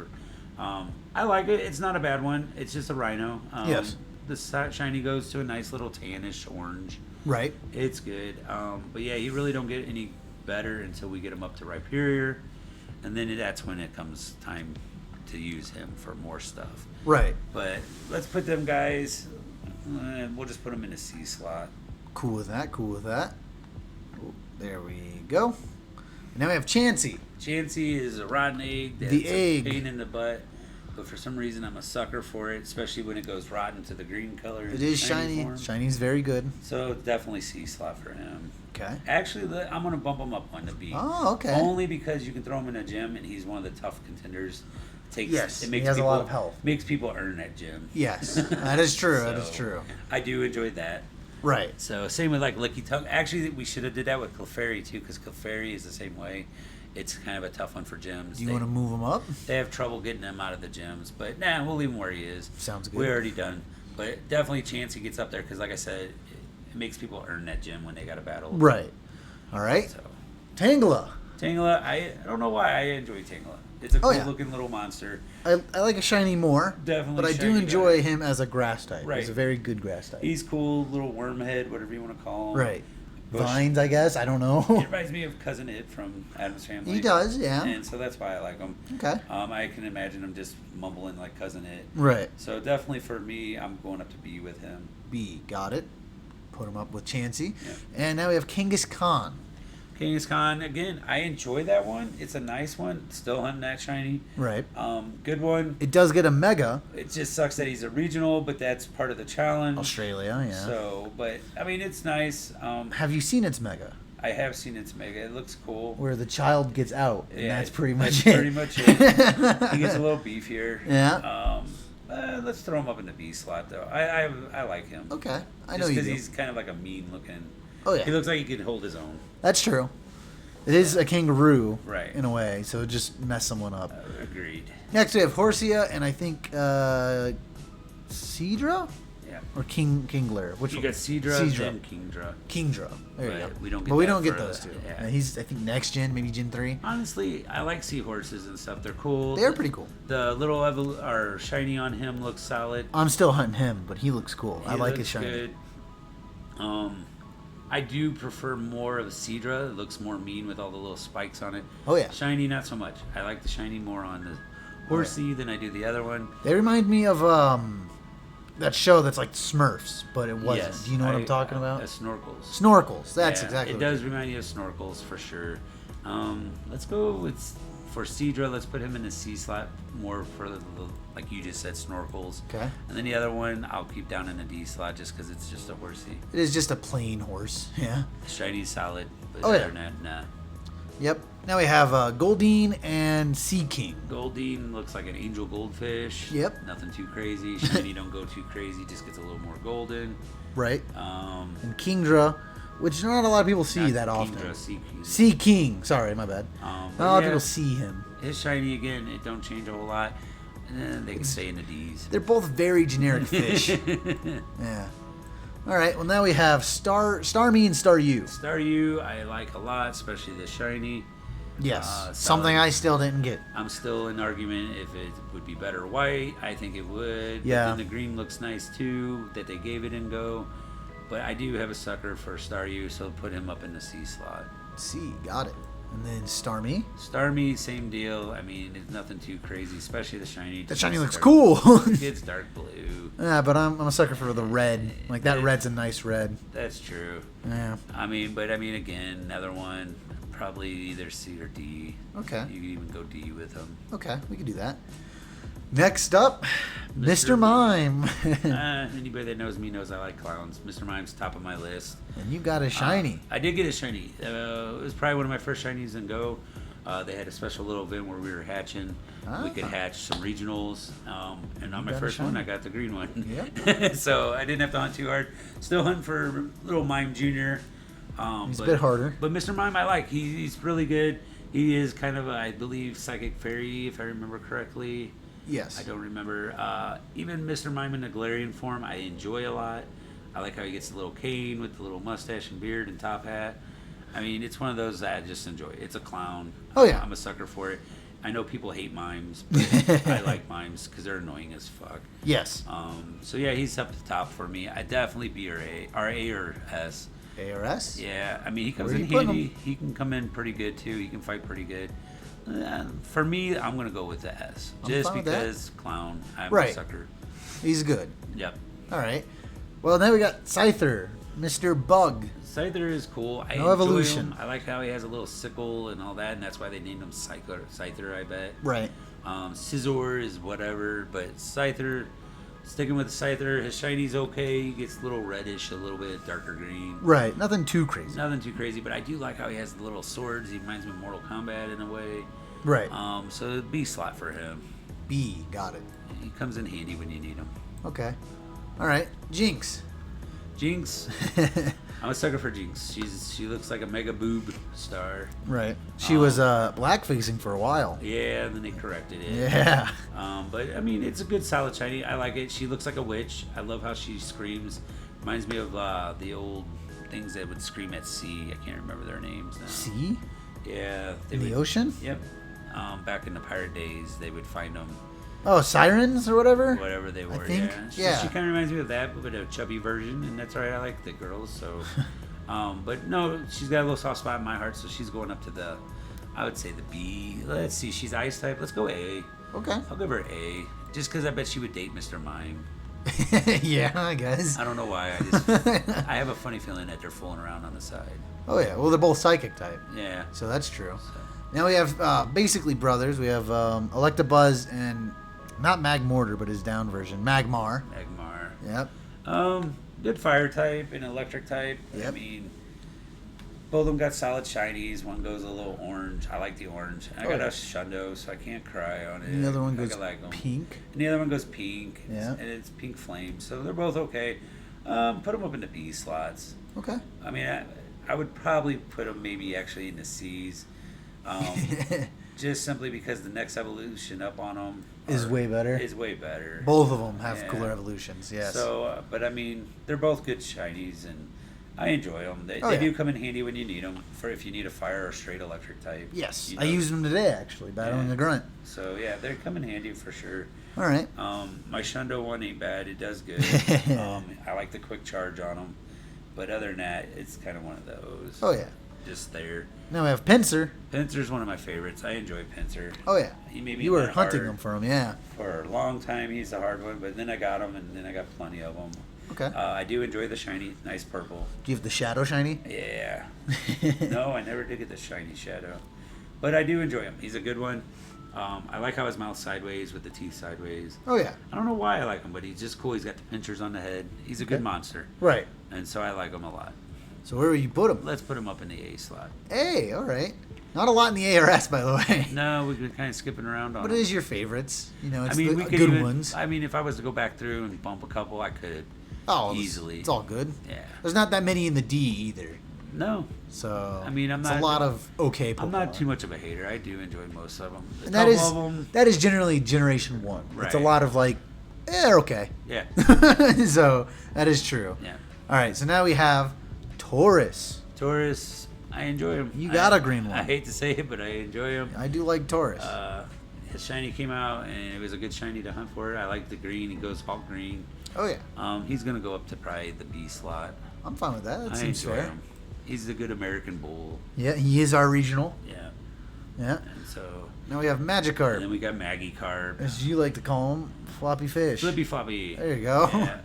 I like it. It's not a bad one. It's just a rhino. Yes. The shiny goes to a nice little tannish orange. Right. It's good. But yeah, you really don't get any better until we get him up to Ryperia, and then that's when it comes time to use him for more stuff. Right. But let's put them guys. We'll just put them in a C slot. Cool with that. Oh, there we go. And now we have Chansey. Chansey is a rotten egg. That's a pain in the butt. But for some reason, I'm a sucker for it, especially when it goes rotten to the green color. It is shiny. Form. Shiny's very good. So definitely C slot for him. Okay. Actually, I'm going to bump him up on the B. Oh, okay. Only because you can throw him in a gym, and he's one of the tough contenders. He has a lot of health. Makes people earn that gym. Yes, that is true. That is true. I do enjoy that. Right. So same with like Licky Tongue. Actually, we should have did that with Clefairy too, because Clefairy is the same way. It's kind of a tough one for gyms. Do you want to move him up? They have trouble getting him out of the gyms, but we'll leave him where he is. Sounds good. We're already done, but definitely Chansey gets up there because, like I said, it makes people earn that gym when they got a battle. Right. All right. So Tangela. I don't know why I enjoy Tangela. It's a cool looking little monster. I like a shiny more. Definitely. But I do enjoy him as a grass type. Right. He's a very good grass type. He's cool, little worm head, whatever you want to call him. Right. Vines, I guess. I don't know. He reminds me of Cousin It from Addams Family. He does, yeah. And so that's why I like him. Okay. I can imagine him just mumbling like Cousin It. Right. So definitely for me, I'm going up to B with him. B, got it. Put him up with Chansey. Yeah. And now we have Kangaskhan. Kangaskhan, again, I enjoy that one. It's a nice one. Still hunting that shiny. Right. Good one. It does get a Mega. It just sucks that he's a regional, but that's part of the challenge. Australia, yeah. So, but, I mean, it's nice. Have you seen its Mega? I have seen its Mega. It looks cool. Where the child gets out, and Yeah, that's pretty much that's it. pretty much it. He gets a little beefier. Yeah. Let's throw him up in the B slot, though. I like him. Okay. I know Just you because do. he's kind of like a mean looking. Oh, yeah. He looks like he can hold his own. That's true. It is a kangaroo, Right. in a way, so it just mess someone up. Agreed. Next we have Horsey and I think Seadra? Yeah. Or Kingler. Which You one? got Seadra and Kingdra. Kingdra. There you But go. we don't get but we that don't get further. those two. Yeah. He's, I think, next gen, maybe Gen 3. Honestly, I like seahorses and stuff. They're cool. They're pretty cool. The little or shiny on him looks solid. I'm still hunting him, but he looks cool. I He like looks his shiny. good. I do prefer more of a Seadra. It looks more mean with all the little spikes on it. Oh, yeah. Shiny, not so much. I like the shiny more on the Horsey than I do the other one. They remind me of that show that's like Smurfs, but it wasn't. Yes, Do you know what I'm talking about? Snorkels. Snorkels. That's Yeah, exactly it what does remind you of Snorkels for sure. Let's go with for Seadra. Let's put him in the C slot more for the like you just said, Snorkels. Okay. And then the other one I'll keep down in the D slot just because it's just a Horsey. It is just a plain horse. Yeah. Shiny's solid, but Oh, other yeah. than that, nah. Yep. Now we have Goldeen and Sea King. Goldeen looks like an angel goldfish. Yep. Nothing too crazy. Shiny don't go too crazy. Just gets a little more golden. Right. Um, And Kingdra, which not a lot of people see not that Kingdra, often. Sea King. Sea King. Sorry, my bad. But Not a lot of yeah, people see him. His shiny again. It don't change a whole lot. And then they can stay in the D's. They're both very generic fish. Yeah. All right. Well, now we have Starmie and Staryu. Staryu, I like a lot, especially the shiny. Yes. Solid. Something I still didn't get. I'm still in argument if it would be better white. I think it would. Yeah. But then the green looks nice too, that they gave it in Go. But I do have a sucker for Staryu, so put him up in the C slot. C. Got it. And then Starmie. Starmie, same deal. I mean, it's nothing too crazy, especially the shiny. The shiny looks Dark- cool. It's dark blue. Yeah, but I'm a sucker for the red. Like that red's a nice red. That's true. Yeah. I mean, again, another one, probably either C or D. Okay. You can even go D with them. Okay, we can do that. Next up, Mr. Mime. Anybody that knows me knows I like clowns. Mr. Mime's top of my list. And you got a shiny. I did get a shiny. It was probably one of my first shinies in Go. They had a special little event where we were hatching. We could hatch some regionals. And on my got a first one, shiny. I got the green one. Yep. So I didn't have to hunt too hard. Still hunting for little Mime Jr. He's a bit harder. But Mr. Mime, I like. He's really good. He is kind of, I believe, Psychic Fairy, if I remember correctly. Yes. I don't remember. Even Mr. Mime in the Galarian form, I enjoy a lot. I like how he gets the little cane with the little mustache and beard and top hat. I mean, it's one of those that I just enjoy. It's a clown. Oh, yeah. I'm a sucker for it. I know people hate mimes, but I like mimes because they're annoying as fuck. Yes. So yeah, he's up the top for me. I definitely B or A, or A or S. ARS? Yeah, I mean he comes Where in you putting handy. He can come in pretty good too. He can fight pretty good. For me, I'm gonna go with the S, I'm just fine with that. because clown. I'm Right. a sucker. He's good. Yep. All right. Well, then we got Scyther, Mr. Bug. Scyther is cool. I No enjoy evolution. him. I like how he has a little sickle and all that, and that's why they named him Scyther, I bet. Right. Scizor is whatever, but Scyther, sticking with Scyther, his shiny's okay. He gets a little reddish, a little bit darker green. Right. Nothing too crazy. Nothing too crazy, but I do like how he has the little swords. He reminds me of Mortal Kombat in a way. Right. So B slot for him. B. Got it. He comes in handy when you need him. Okay. All right. Jinx. Jinx. I'm a sucker for Jinx. She looks like a mega boob star. Right. She was black facing for a while. Yeah, and then they corrected it. Yeah. But I mean, it's a good solid shiny. I like it. She looks like a witch. I love how she screams. Reminds me of the old things that would scream at sea. I can't remember their names now. Sea? Yeah. In the ocean? Yep. Back in the pirate days, they would find them. Oh, sirens or whatever? Whatever they were, think, yeah. She kind of reminds me of that, but a chubby version, and that's alright. I like the girls, so. But no, she's got a little soft spot in my heart, so she's going up to the, I would say the B. Let's see, she's ice type. Let's go A. Okay. I'll give her A, just because I bet she would date Mr. Mime. Yeah, I guess. I don't know why. I have a funny feeling that they're fooling around on the side. Oh yeah, well they're both psychic type. Yeah. So that's true. So. Now we have basically brothers. We have Electabuzz and not Magmortar, but his down version, Magmar. Magmar. Yep. Good fire type and electric type. Yep. I mean, both of them got solid shinies. One goes a little orange. I like the orange. I got a Shundo, so I can't cry on it. And the other one goes like pink. And the other one goes pink. Yeah. And it's pink flame. So they're both okay. Put them up in the B slots. Okay. I mean, I would probably put them maybe actually in the C's. Just simply because the next evolution up on them is way better. Is way better. Both of them have cooler evolutions, yes. So, but I mean, they're both good shinies, and I enjoy them. They do come in handy when you need them, for if you need a fire or straight electric type. Yes, you I used them today actually, battling the grunt. So yeah, they come in handy for sure. All right. My Shundo one ain't bad. It does good. I like the quick charge on them, but other than that, it's kind of one of those. Oh yeah. Just there. Now we have Pinsir. Pinsir's one of my favorites. I enjoy Pinsir. Oh yeah. He made me you were hunting him for him, yeah. For a long time, he's a hard one, but then I got him, and then I got plenty of them. Okay. I do enjoy the shiny, nice purple. Do you have the Shadow shiny? Yeah. No, I never did get the shiny Shadow, but I do enjoy him. He's a good one. I like how his mouth's sideways with the teeth sideways. Oh yeah. I don't know why I like him, but he's just cool. He's got the pinchers on the head. He's a good monster. Right. And so I like him a lot. So where would you put him? Let's put him up in the A slot. A, all right. Not a lot in the ARS, by the way. No, we've been kind of skipping around on But it is your favorites. You know, it's we the could good ones. I mean, if I was to go back through and bump a couple, I could. Oh, easily. It's all good. Yeah. There's not that many in the D either. No. So I mean, it's a lot of okay Pokemon. I'm not too much of a hater. I do enjoy most of them. And that is generally Generation 1. Right. It's a lot of like, they're okay. Yeah. So that is true. Yeah. All right, so now we have Taurus. Taurus, I enjoy him. You got a green one. I hate to say it, but I enjoy him. I do like Taurus. His shiny came out, and it was a good shiny to hunt for. I like the green. He goes Hulk green. Oh yeah. He's gonna go up to probably the B slot. I'm fine with that. That I seems enjoy fair. him. He's the good American bull. Yeah, he is our regional. Yeah. Yeah. And so. Now we have Magikarp. And then we got Magikarp. As you like to call him, floppy fish. Flippy floppy. There you go. Yeah.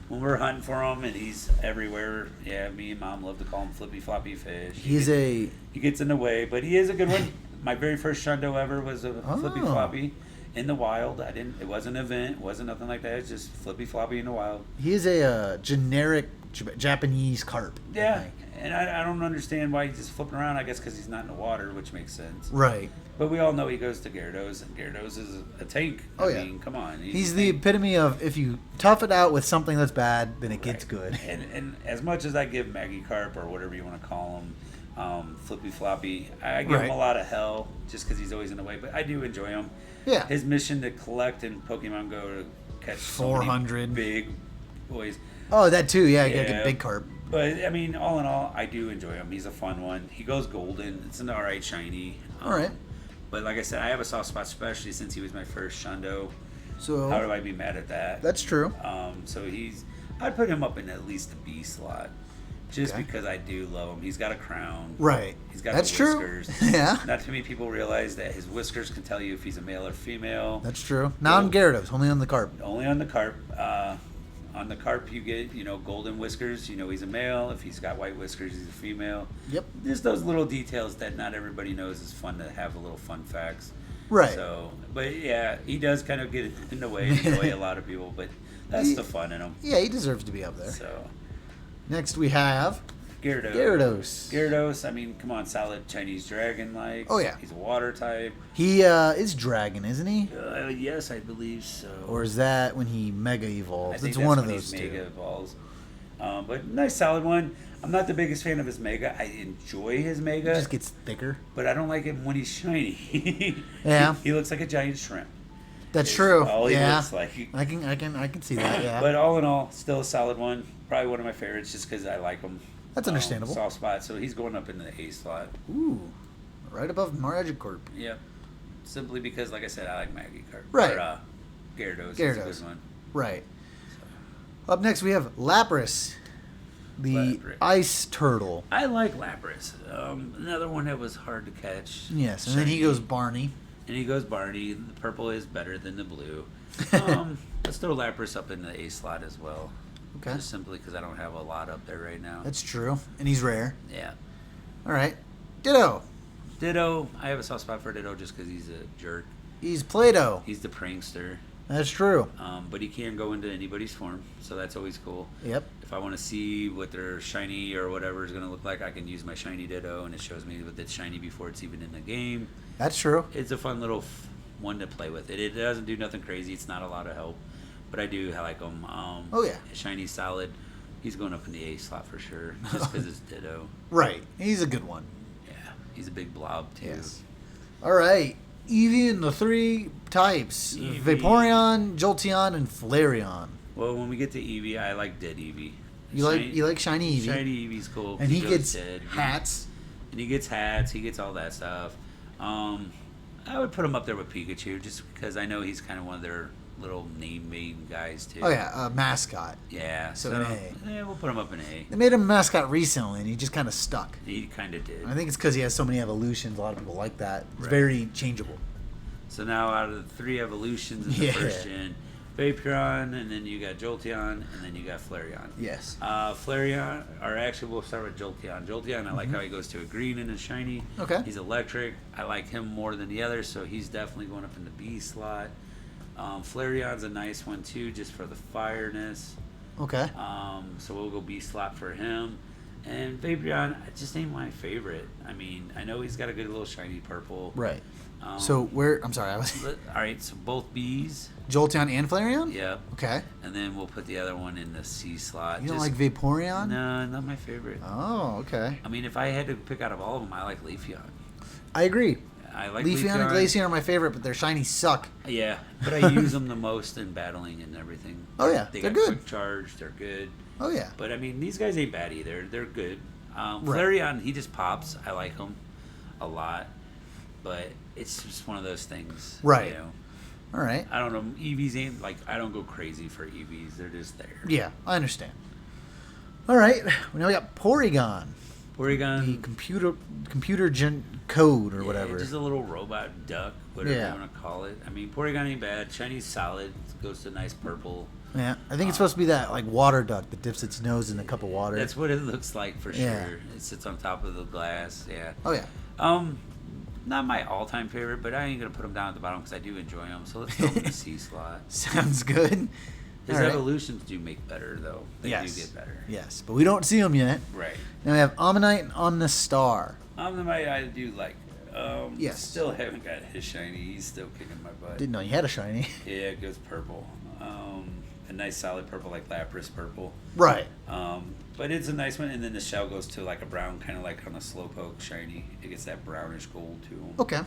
When we're hunting for him and he's everywhere, yeah, me and Mom love to call him Flippy Floppy Fish. He gets in the way, but he is a good one. My very first Shundo ever was a Flippy Floppy in the wild. It wasn't an event, it wasn't nothing like that. It's just Flippy Floppy in the wild. He is a generic Japanese carp. Yeah, and I don't understand why he's just flipping around. I guess because he's not in the water, which makes sense. Right. But we all know he goes to Gyarados, and Gyarados is a tank. I mean, come on. He's the epitome of if you tough it out with something that's bad, then it gets good. And as much as I give Magikarp, or whatever you want to call him, Flippy Floppy, I give him a lot of hell just because he's always in the way. But I do enjoy him. Yeah. His mission to collect in Pokemon Go to catch 400 big boys. Oh, that too. Yeah, you gotta get big carp. But I mean, all in all, I do enjoy him. He's a fun one. He goes golden. It's an alright shiny. All right. But like I said, I have a soft spot, especially since he was my first Shundo. So how do I be mad at that? That's true. So I'd put him up in at least the B slot, just because I do love him. He's got a crown. Right. He's got That's the whiskers. True. Yeah. Not too many people realize that his whiskers can tell you if he's a male or female. That's true. Not on Gyarados, only on the carp. Only on the carp. On the carp, you get golden whiskers. He's a male. If he's got white whiskers, he's a female. Yep. Just those little details that not everybody knows is fun to have. The little fun facts. Right. So, but yeah, he does kind of get in the way and annoy a lot of people, but that's the fun in him. Yeah, he deserves to be up there. So, next we have Gyarados. Gyarados. I mean, come on, solid Chinese dragon like. Oh yeah. He's a water type. He is dragon, isn't he? Yes, I believe so. Or is that when he mega evolves? I think It's that's one of when those he two. Mega evolves. But nice solid one. I'm not the biggest fan of his mega. I enjoy his mega. He just gets thicker. But I don't like him when he's shiny. Yeah. He looks like a giant shrimp. That's true. All he yeah. looks like. I can see that. Yeah. But all in all, still a solid one. Probably one of my favorites, just because I like him. That's understandable. Soft spot, so he's going up in the A slot. Ooh, right above Magikarp. Yep. Simply because, like I said, I like Magikarp. Right. Or, Gyarados. Gyarados. Is a good one. Right. Up next, we have Lapras, the ice turtle. I like Lapras. Another one that was hard to catch. Yes, and then he goes Barney. And he goes Barney. The purple is better than the blue. Let's throw Lapras up in the A slot as well. Okay. Just simply because I don't have a lot up there right now. That's true. And he's rare. Yeah. All right. Ditto. Ditto. I have a soft spot for Ditto just because he's a jerk. He's Play-Doh. He's the prankster. That's true. But he can go into anybody's form, so that's always cool. Yep. If I want to see what their shiny or whatever is going to look like, I can use my shiny Ditto, and it shows me what it's shiny before it's even in the game. That's true. It's a fun little one to play with. It doesn't do nothing crazy. It's not a lot of help, but I do like him. Oh, yeah. Shiny solid. He's going up in the A slot for sure, just because it's Ditto. Right. He's a good one. Yeah. He's a big blob, too. Yes. All right. Eevee in the 3 types. Eevee. Vaporeon, Jolteon, and Flareon. Well, when we get to Eevee, I like dead Eevee. You like shiny Eevee? Shiny Eevee's cool. And he goes gets dead. hats. And he gets hats. He gets all that stuff. I would put him up there with Pikachu just because I know he's kind of one of their little name-made guys, too. Oh, yeah. A mascot. Yeah. So an A. Yeah, we'll put him up in A. They made him a mascot recently, and he just kind of stuck. He kind of did. I think it's because he has so many evolutions. A lot of people like that. It's Right. very changeable. So now out of the 3 evolutions in the first gen, Vaporeon, and then you got Jolteon, and then you got Flareon. Yes. Flareon, or actually we'll start with Jolteon. Jolteon, I like how he goes to a green and a shiny. Okay. He's electric. I like him more than the others, so he's definitely going up in the B slot. Flareon's a nice one too, just for the fireness. Okay. So we'll go B slot for him. And Vaporeon, it just ain't my favorite. I mean, I know he's got a good little shiny purple. Right. So where? I'm sorry. I was All right, so both Bs. Jolteon and Flareon. Yep. Okay. And then we'll put the other one in the C slot. You don't like Vaporeon? No, not my favorite. Oh, okay. I mean, if I had to pick out of all of them, I like Leafeon. I agree. I like Leafeon and Glaceon are my favorite, but their shiny suck. Yeah, but I use them the most in battling and everything. Oh, yeah. They They're got good. quick charge. They're good. Oh, yeah. But I mean, these guys ain't bad either. They're good. Right. Flareon, he just pops. I like him a lot, but it's just one of those things. Right. You know? All right. I don't know. EVs ain't like I don't go crazy for EVs. They're just there. Yeah, I understand. All right. Now we got Porygon. The Porygon, computer code or yeah, whatever. just a little robot duck, whatever Yeah. you want to call it. I mean, Porygon ain't bad. Shiny's solid. Goes to nice purple. Yeah, I think it's supposed to be that like water duck that dips its nose in a cup of water. That's what it looks like for Yeah. sure. It sits on top of the glass. Yeah. Oh yeah. Not my all-time favorite, but I ain't gonna put him down at the bottom because I do enjoy him. So let's throw him in the C slot. Sounds good. His All right. evolutions do make better, though. They Yes. do get better. Yes, but we don't see them yet. Right. Now we have Omanyte and Omnistar. Omnimite, I do like. Yes. Still haven't got his shiny. He's still kicking my butt. Didn't know you had a shiny. Yeah, it goes purple. A nice solid purple, like Lapras purple. Right. But it's a nice one. And then the shell goes to like a brown, kind of like on a Slowpoke shiny. It gets that brownish gold to him. Okay.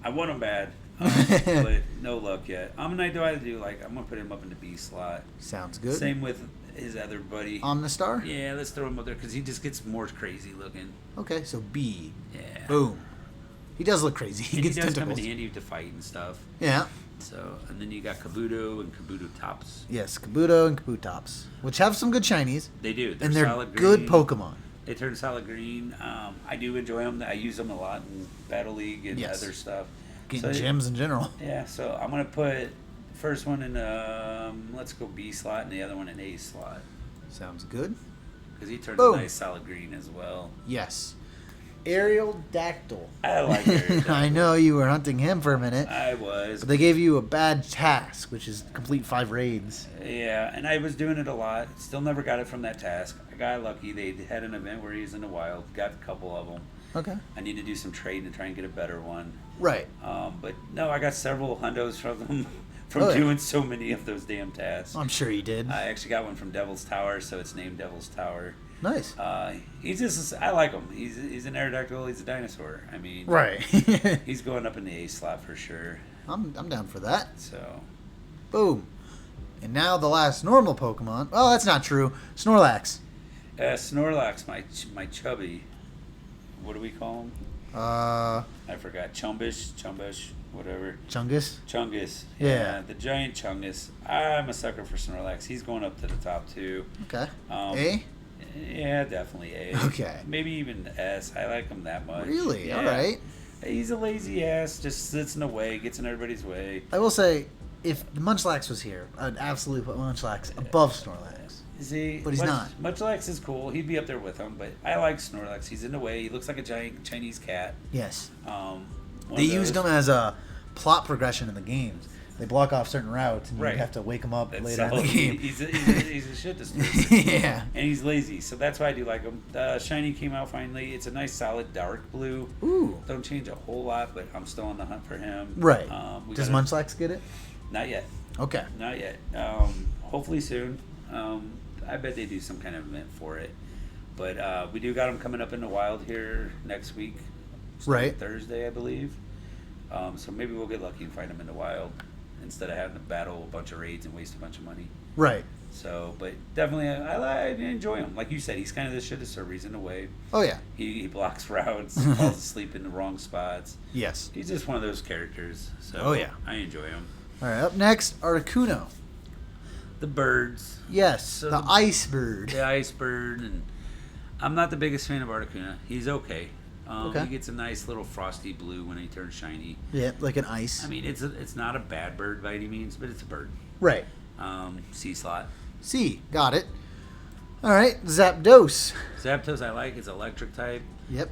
I want him bad, but no luck yet. Omnite, do I do like? I'm gonna put him up in the B slot. Sounds good. Same with his other buddy. Omnistar? Yeah, let's throw him up there because he just gets more crazy looking. Okay, so B. Yeah. Boom. He does look crazy. He And gets he does tentacles. come in handy to fight and stuff. Yeah. So, and then you got Kabuto and Kabuto Tops. Yes, Kabuto and Kabutops, which have some good shinies. They do. And they're solid good green. Pokemon. They turn solid green. I do enjoy them. I use them a lot in Battle League and Yes. other stuff. Getting gems in general. Yeah, so I'm going to put first one in, let's go B slot and the other one in A slot. Sounds good. Because he turns Boom. a nice solid green as well. Yes. Aerial Dactyl. I like it. I know you were hunting him for a minute. I was. But they gave you a bad task, which is complete 5 raids. Yeah, and I was doing it a lot. Still never got it from that task. I got lucky. They had an event where he was in the wild. Got a couple of them. Okay. I need to do some trading to try and get a better one. Right. But no, I got several hundos from them from Oh, yeah. doing so many of those damn tasks. I'm sure you did. I actually got one from Devil's Tower, so it's named Devil's Tower. Nice. He's just, I like him. He's an Aerodactyl. He's a dinosaur. I mean, Right. he's going up in the A slot for sure. I'm down for that. So, Boom. And now the last normal Pokemon. Oh, that's not true. Snorlax. Snorlax, my chubby. What do we call him? I forgot. Chumbish, whatever. Chungus. Chungus. Yeah. The giant Chungus. I'm a sucker for Snorlax. He's going up to the top too. Okay. A? Yeah, definitely A. Okay. Maybe even S. I like him that much. Really? Yeah. All right. He's a lazy ass. Just sits in the way, gets in everybody's way. I will say, if Munchlax was here, I'd absolutely put Munchlax above Snorlax. See, But he's not. Munchlax is cool. He'd be up there with him, but I like Snorlax. He's in the way. He looks like a giant Chinese cat. Yes. One They of used those. him as a plot progression in the games. They block off certain routes, and you Right. have to wake him up That's later in solid. the game. He's a shit disturber. Yeah. And he's lazy, so that's why I do like him. Shiny came out finally. It's a nice solid dark blue. Ooh. Don't change a whole lot, but I'm still on the hunt for him. Right. We Does gotta- Munchlax get it? Not yet. Okay. Not yet. Hopefully soon. I bet they do some kind of event for it. But we do got him coming up in the wild here next week. Right. Thursday, I believe. So maybe we'll get lucky and find him in the wild instead of having to battle a bunch of raids and waste a bunch of money. Right. So, but definitely, I enjoy him. Like you said, he's kind of the shit disturber. He's in the way. Oh, yeah. He blocks routes, falls asleep in the wrong spots. Yes. He's just one of those characters. So Oh, yeah. I enjoy him. All right, up next, Articuno. The birds. Yes, So the ice bird. The ice bird, and I'm not the biggest fan of Articuno. He's okay. Okay. He gets a nice little frosty blue when he turns shiny. Yeah, like an ice. I mean, it's not a bad bird by any means, but it's a bird. Right. C slot. C, got it. All right, Zapdos. Zapdos I like. It's electric type. Yep.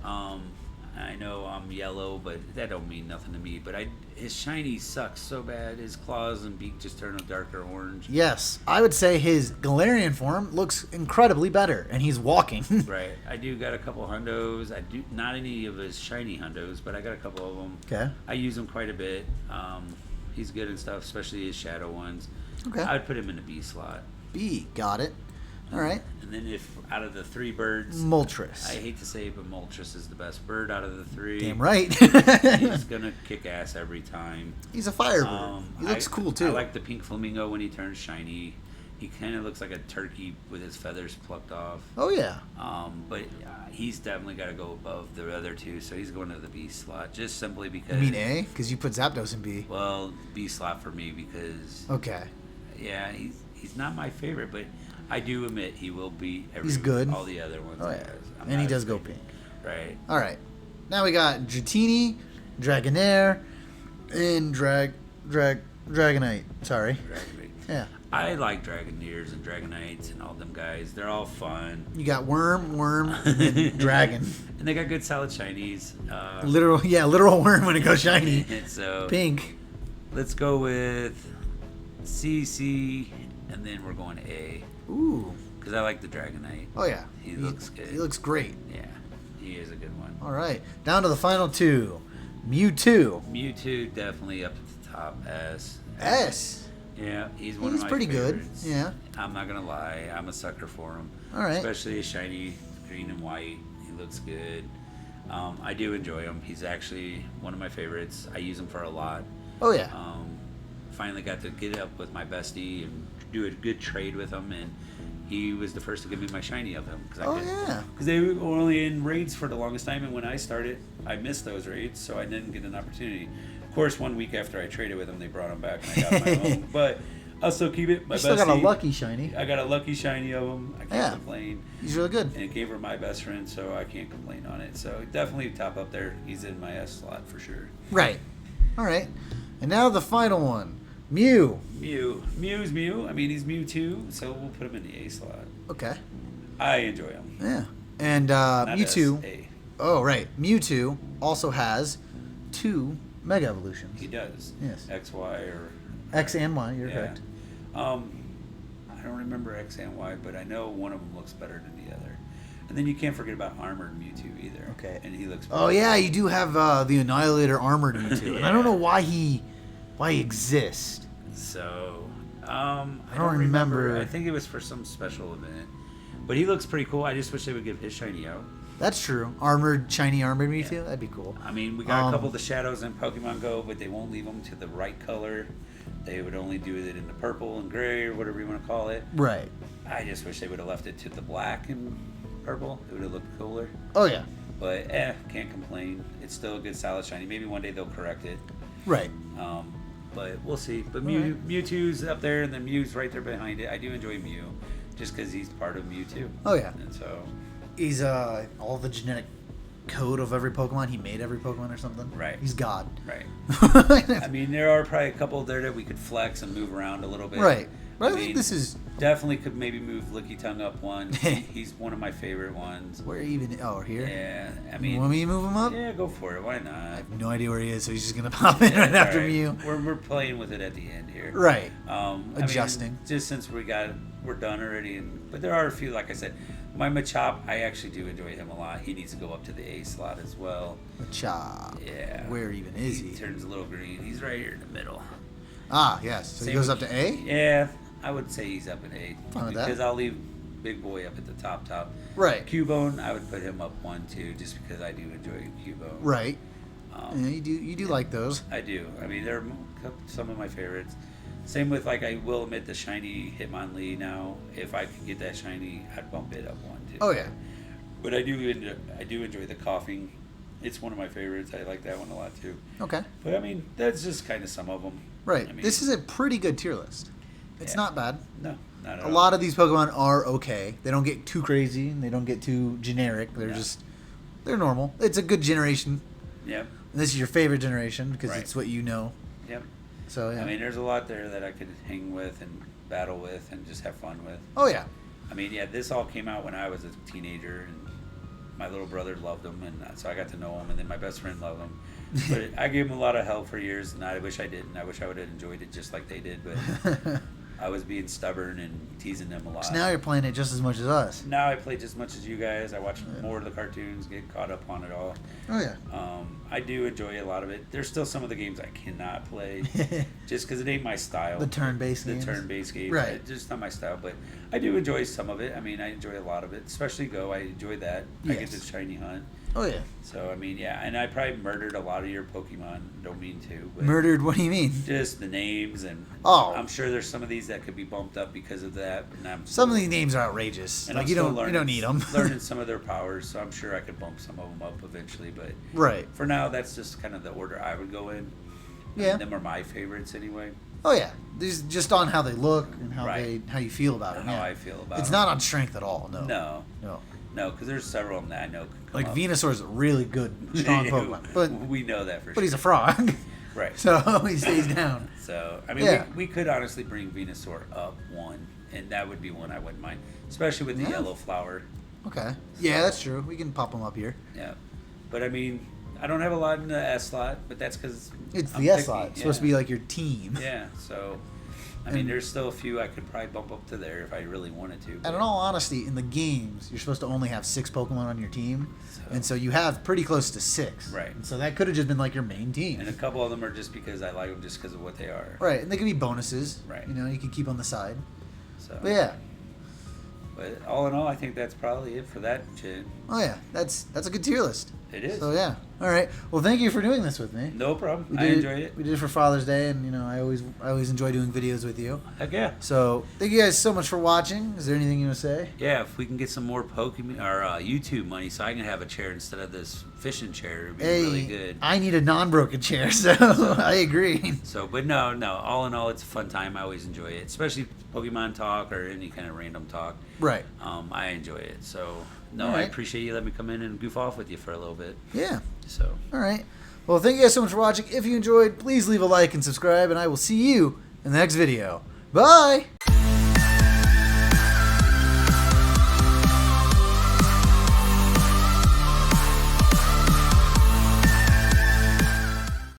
I know I'm yellow, but that don't mean nothing to me. But his shiny sucks so bad. His claws and beak just turn a darker orange. Yes, I would say his Galarian form looks incredibly better, and he's walking. Right. I do got a couple hundos. I do not any of his shiny hundos, but I got a couple of them. Okay. I use him quite a bit. He's good and stuff, especially his shadow ones. Okay. I would put him in the B slot. B, got it. All right. And then if out of the three birds, Moltres. I hate to say it, but Moltres is the best bird out of the three. Damn right. He's gonna kick ass every time. He's a firebird. He looks cool too. I like the pink flamingo when he turns shiny. He kind of looks like a turkey with his feathers plucked off. Oh yeah. But he's definitely got to go above the other two, so he's going to the B slot just simply because. You mean A? Because you put Zapdos in B. Well, B slot for me because. Okay. Yeah, he's not my favorite, but I do admit he will beat He's good. all the other ones. Oh he yeah. has. I'm And he not does his go favorite. pink. Right. All right. Now we got Dratini, Dragonair, and Dragonite. Sorry. Dragonite. Yeah. I like Dragoneers and Dragonites and all them guys. They're all fun. You got Worm, and then Dragon. And they got good solid shinies. Literal worm when it goes shiny. And so Pink. let's go with C, and then we're going to A. Ooh. Because I like the Dragonite. Oh yeah. He looks good. He looks great. Yeah, he is a good one. All right. Down to the final two. Mewtwo. Mewtwo definitely up at the top. S. Yeah, he's one He's of my pretty good. favorites. Yeah. I'm not gonna lie, I'm a sucker for him. All right. Especially his shiny green and white. He looks good. I do enjoy him. He's actually one of my favorites. I use him for a lot. Oh yeah. Finally got to get up with my bestie and do a good trade with him, and he was the first to give me my shiny of him. Yeah. Because they were only in raids for the longest time, and when I started, I missed those raids, so I didn't get an opportunity. Of course, 1 week after I traded with him, they brought him back, and I got my own. But I'll still keep it. My You still got a bestie- lucky shiny. I got a lucky shiny of him. I can't Yeah. complain. He's really good. And it came from my best friend, so I can't complain on it. So definitely top up there. He's in my S slot for sure. Right. All right. And now the final one. Mew. Mew's Mew. I mean, he's Mewtwo, so we'll put him in the A slot. Okay. I enjoy him. Yeah. And Not Mewtwo. S, A. Oh, right. Mewtwo also has 2 Mega Evolutions. He does. Yes. X, Y, or X and Y, you're yeah. correct. I don't remember X and Y, but I know one of them looks better than the other. And then you can't forget about Armored Mewtwo either. Okay. And he looks. Oh yeah, you do have the Annihilator Armored Mewtwo, and I don't know why he exists. So, I don't remember. I think it was for some special event. But he looks pretty cool. I just wish they would give his shiny out. That's true. Shiny Armored Mewtwo, that'd be cool. I mean, we got a couple of the shadows in Pokemon Go, but they won't leave them to the right color. They would only do it in the purple and gray or whatever you want to call it. Right. I just wish they would have left it to the black and purple. It would have looked cooler. Oh yeah. But can't complain. It's still a good solid shiny. Maybe one day they'll correct it. Right. But we'll see. But Right. Mewtwo's up there, and then Mew's right there behind it. I do enjoy Mew, just because he's part of Mewtwo. Oh yeah. And so He's all the genetic code of every Pokemon. He made every Pokemon or something. Right. He's God. Right. I mean, there are probably a couple there that we could flex and move around a little bit. Right. But I mean, think this is... Definitely could maybe move Lickitung up one. He's one of my favorite ones. Where even... Oh, here? Yeah. I You mean... want me to move him up? Yeah, go for it. Why not? I have no idea where he is, so he's just going to pop in right after Alright. me. We're playing with it at the end here. Right. Adjusting. Adjusting. Just since we're done already. But there are a few, like I said. My Machop, I actually do enjoy him a lot. He needs to go up to the A slot as well. Machop. Yeah. Where even is he? He turns a little green. He's right here in the middle. Ah, yes. So he goes up to A? Yeah, I would say he's up at A. Fine with that. Because I'll leave Big Boy up at the top. Right. Cubone, I would put him up 1, 2, just because I do enjoy Cubone. Right. Yeah, you do like those. I do. I mean, they're some of my favorites. Same with, like, I will admit the shiny Hitmon Lee now. If I could get that shiny, I'd bump it up 1, 2. Oh, yeah. But I do enjoy the coughing. It's one of my favorites. I like that one a lot, too. Okay. But, I mean, that's just kind of some of them. Right. I mean, This is a pretty good tier list. It's not bad. No, not at A all. lot of these Pokemon are okay. They don't get too crazy. And they don't get too generic. They're normal. It's a good generation. Yep. And this is your favorite generation because Right. it's what you know. Yep. So, yeah. I mean, there's a lot there that I could hang with and battle with and just have fun with. Oh, yeah. I mean, yeah, this all came out when I was a teenager, and my little brother loved them, and so I got to know them, and then my best friend loved them. But I gave them a lot of hell for years, and I wish I didn't. I wish I would have enjoyed it just like they did, but I was being stubborn and teasing them a lot. So now you're playing it just as much as us. Now I play just as much as you guys. I watch more of the cartoons, get caught up on it all. Oh, yeah. I do enjoy a lot of it. There's still some of the games I cannot play just because it ain't my style. The turn-based games. The turn-based games. Right. It's just not my style, but I do enjoy some of it. I mean, I enjoy a lot of it, especially Go. I enjoy that. I get Yes. the shiny hunt. Oh, yeah. So, I mean, yeah. And I probably murdered a lot of your Pokemon. Don't mean to. But Murdered? What do you mean? just the names, and Oh. I'm sure there's some of these that could be bumped up because of that. And Some of these names are outrageous. and Like I'm you still don't need them. learning some of their powers, so I'm sure I could bump some of them up eventually. But Right. for now, that's just kind of the order I would go in. Yeah. And them are my favorites anyway. Oh yeah. These just on how they look and how Right. how you feel about them. How Yeah. I feel about It's them. not on strength at all. No. No, No. because there's several of them that I know could come Like up. Venusaur's a really good, strong Pokemon, but we know that for sure. he's a frog, Right. so he stays down. So, I mean, Yeah. we could honestly bring Venusaur up 1, and that would be one I wouldn't mind, especially with the Yeah. yellow flower. Okay. Yeah, that's true. We can pop them up here. Yeah. But, I mean, I don't have a lot in the S slot, but that's because It's the S slot. It's supposed to be like your team. Yeah, so, I mean, there's still a few I could probably bump up to there if I really wanted to. And in all honesty, in the games, you're supposed to only have 6 Pokemon on your team, So- and so you have pretty close to 6. Right. And so that could have just been like your main team. And a couple of them are just because I like them just because of what they are. Right, and they could be bonuses. Right. You know, you could keep on the side. So, But yeah. But all in all, I think that's probably it for that shit. Oh yeah, that's a good tier list. It is. So yeah. All right. Well, thank you for doing this with me. No problem. We I did enjoyed it. We did it for Father's Day, and you know, I always enjoy doing videos with you. Heck yeah. So thank you guys so much for watching. Is there anything you want to say? Yeah, if we can get some more Pokemon or YouTube money, so I can have a chair instead of this fishing chair, it'd be really good. I need a non-broken chair, so I agree. So, but no. All in all, it's a fun time. I always enjoy it, especially Pokemon talk or any kind of random talk. Right. I enjoy it. So, no, All I right. appreciate you letting me come in and goof off with you for a little bit. Yeah. So, All right. Well, thank you guys so much for watching. If you enjoyed, please leave a like and subscribe, and I will see you in the next video. Bye.